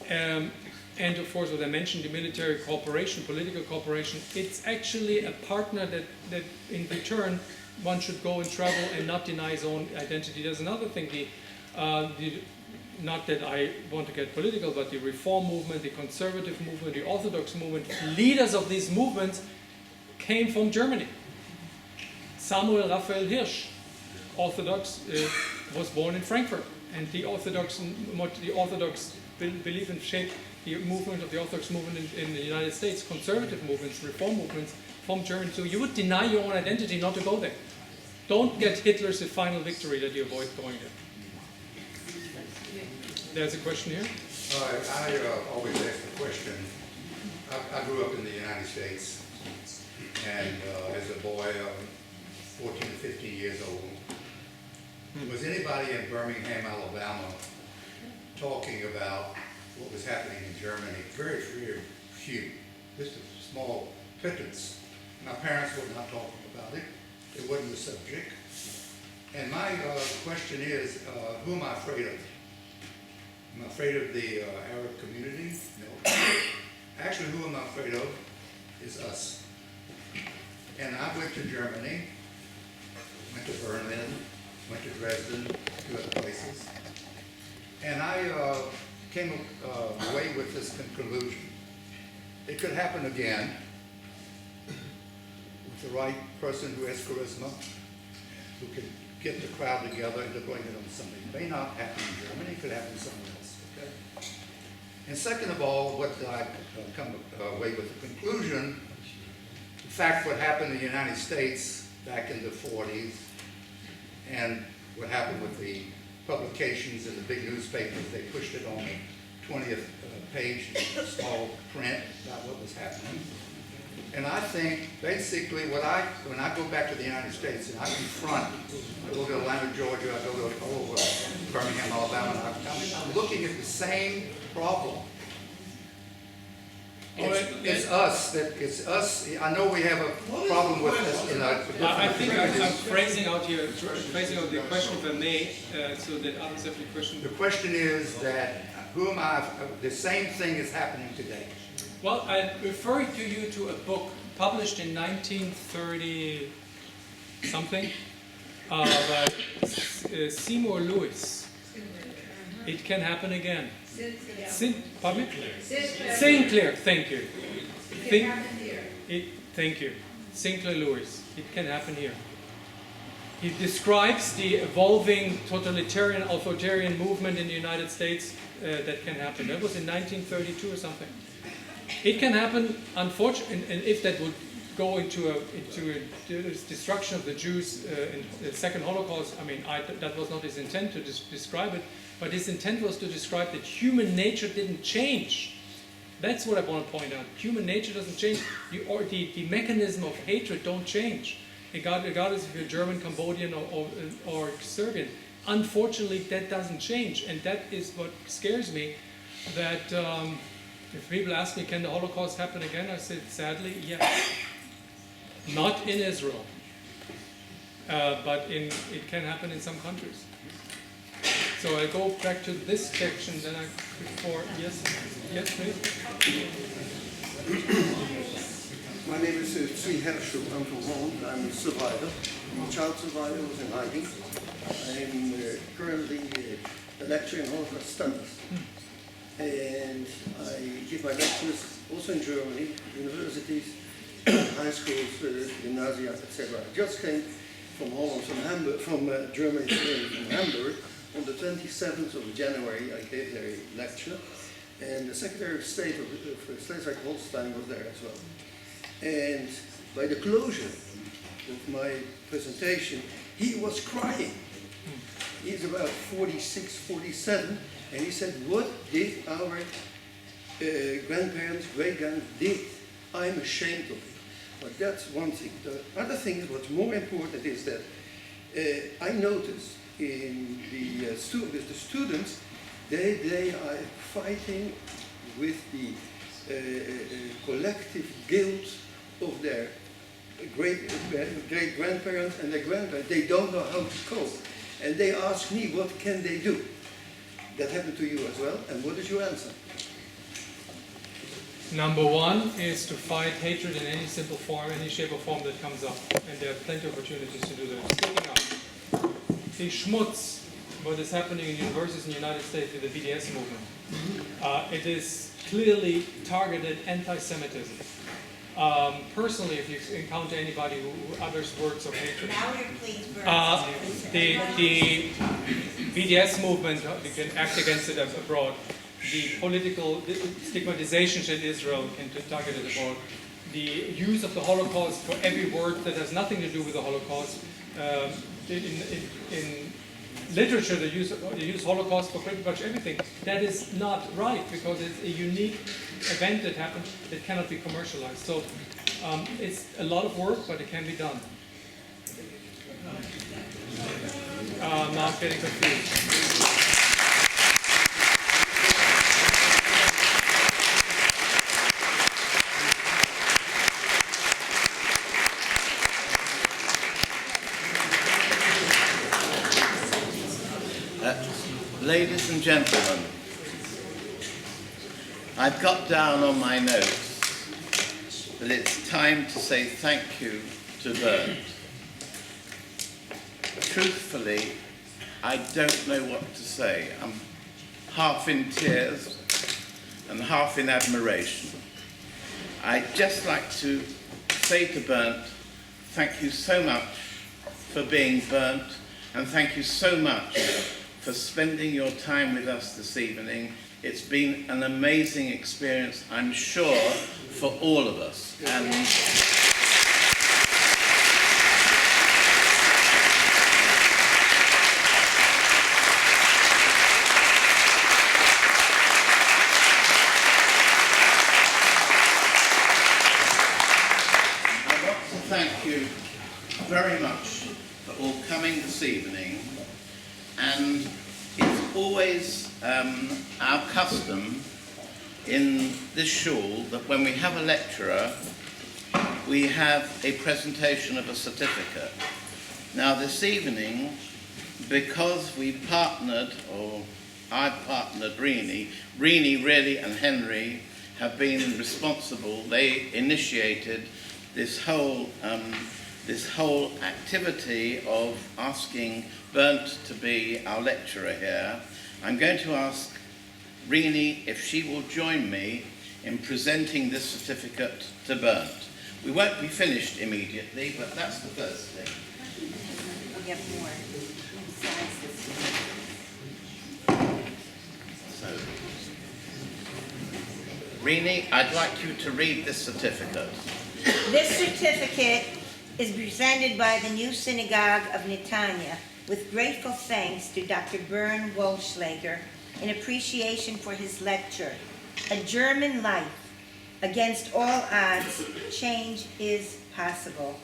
And of course, what I mentioned, the military cooperation, political cooperation, it's actually a partner that in return one should go and travel and not deny his own identity. There's another thing, not that I want to get political, but the Reform movement, the Conservative movement, the Orthodox movement, leaders of these movements came from Germany. Samuel Raphael Hirsch, Orthodox, was born in Frankfurt, and the Orthodox belief and shape the movement of the Orthodox movement in the United States, conservative movements, reform movements from Germany. So you would deny your own identity not to go there. Don't get Hitler's final victory that you avoid going there. There's a question here. I always ask the question. I grew up in the United States, and as a boy, 14 to 15 years old, Was anybody in Birmingham, Alabama, talking about what was happening in Germany? Very, very few. Just a small pittance. My parents were not talking about it. It wasn't the subject. And my question is, who am I afraid of? Am I afraid of the Arab community? No. Actually, who am I afraid of is us. And I went to Germany, went to Berlin, went to Dresden, two other places. And I came away with this conclusion. It could happen again with the right person who has charisma, who can get the crowd together and to blame it on something. It may not happen in Germany, it could happen somewhere else. Okay? And second of all, what I come away with the conclusion, in fact, what happened in the United States back in the 40s, and what happened with the publications and the big newspapers, they pushed it on the 20th page, small print about what was happening. And I think basically when I go back to the United States and I confront, I go to Atlanta, Georgia, I go to Birmingham, Alabama, and I'm looking at the same problem. It's us. I know we have a problem with this in our. I think I'm phrasing out the question if I may, so that others have the question. The question is that who am I? The same thing is happening today. Well, I refer to you to a book published in 1930 something by Seymour Lewis. It can happen again. Pardon me? Sinclair, thank you. Thank you. Sinclair Lewis. It can happen here. He describes the evolving totalitarian, authoritarian movement in the United States that can happen. That was in 1932 or something. It can happen, unfortunately, and if that would go into a destruction of the Jews in the Second Holocaust, I mean, that was not his intent to describe it, but his intent was to describe that human nature didn't change. That's what I want to point out. Human nature doesn't change, the mechanism of hatred don't change, regardless if you're German, Cambodian, or Serbian. Unfortunately, that doesn't change, and that is what scares me, that if people ask me, can the Holocaust happen again? I said, sadly, yes. Not in Israel, but it can happen in some countries. So I go back to this section, then yes, please. My name is Tzvi Herschel. I'm from Holland. I'm a survivor. I'm a child survivor who was in hiding. I'm currently a lecturer in Holocaust studies. And I give my lectures also in Germany, universities, high schools, gymnasia, etc. I just came from Holland, from Germany today, from Hamburg. On the 27th of January, I gave there a lecture, and the Secretary of State of Schleswig-Holstein was there as well. And by the closure of my presentation, he was crying. He's about 46, 47, and he said, what did our grandparents, great-grandparents did? I'm ashamed of it. But that's one thing. The other thing, what's more important, is that I noticed in the students, they are fighting with the collective guilt of their great-grandparents and their grandparents. They don't know how to cope. And they ask me, what can they do? That happened to you as well, and what is your answer? Number one is to fight hatred in any simple form, any shape or form that comes up. And there are plenty of opportunities to do that. Speaking up. The schmutz, what is happening in universities in the United States with the BDS movement. It is clearly targeted anti-Semitism. Personally, if you encounter anybody who utters words of hatred, the BDS movement, you can act against it abroad. The political stigmatization in Israel can target it abroad. The use of the Holocaust for every word that has nothing to do with the Holocaust. In literature, they use Holocaust for pretty much everything. That is not right, because it's a unique event that happened that cannot be commercialized. So it's a lot of work, but it can be done. Now I'm getting confused. Ladies and gentlemen, I've got down on my notes that it's time to say thank you to Bernd. Truthfully, I don't know what to say. I'm half in tears and half in admiration. I'd just like to say to Bernd, thank you so much for being Bernd, and thank you so much for spending your time with us this evening. It's been an amazing experience, I'm sure, for all of us. And I want to thank you very much for all coming this evening. And it's always our custom in this shul that when we have a lecturer, we have a presentation of a certificate. Now this evening, because we partnered, or I partnered Rini really and Henry have been responsible. They initiated this whole activity of asking Bernd to be our lecturer here. I'm going to ask Rini if she will join me in presenting this certificate to Bernd. We won't be finished immediately, but that's the first thing. We have more. So, Rini, I'd like you to read this certificate. This certificate is presented by the New Synagogue of Netanya with grateful thanks to Dr. Bernd Wollschlaeger in appreciation for his lecture, A German Life. Against all odds, change is possible.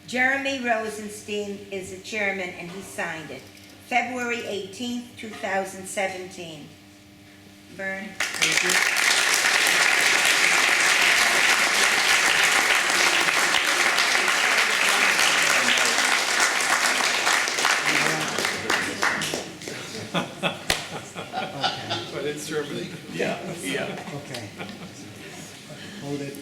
Jeremy Rosenstein is the chairman and he signed it. February 18th, 2017. Bernd. Thank you. But it's German. Yeah. Okay. Hold it.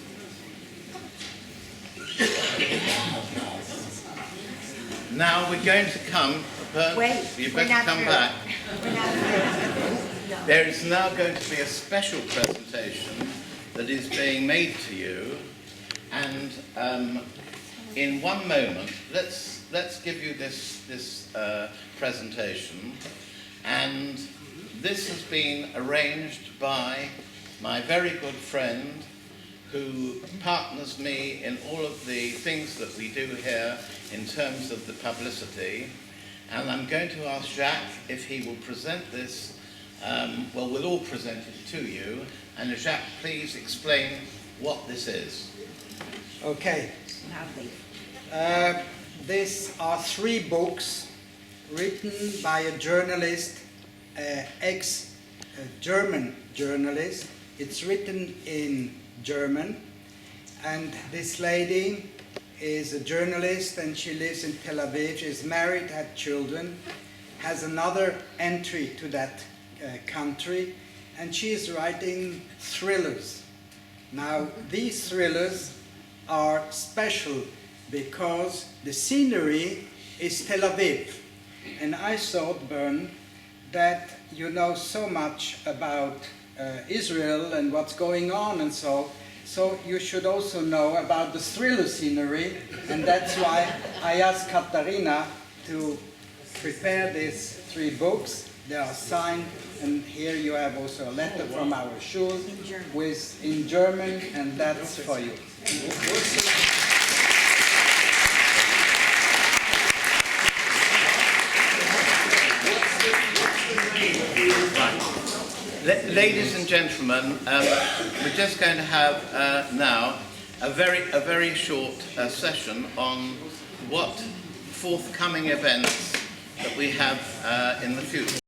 Now we're going to come, Bernd, Wait, you've we're got to not come through. back. We're not through. No. There is now going to be a special presentation that is being made to you, and in one moment, let's give you this presentation, and this has been arranged by my very good friend who partners me in all of the things that we do here in terms of the publicity. And I'm going to ask Jacques if he will present this. Well, we'll all present it to you. And Jacques, please explain what this is. Okay. These are 3 books written by a journalist, ex-German journalist. It's written in German, and this lady is a journalist and she lives in Tel Aviv. She's married, had children, has another entry to that country, and she is writing thrillers. Now, these thrillers are special because the scenery is Tel Aviv. And I thought, Bernd, that you know so much about Israel and what's going on and so you should also know about the thriller scenery, and that's why I asked Katharina to prepare these 3 books. They are signed, and here you have also a letter from our shul in German, and that's for you. Ladies and gentlemen, we're just going to have now a very short session on what forthcoming events that we have in the future.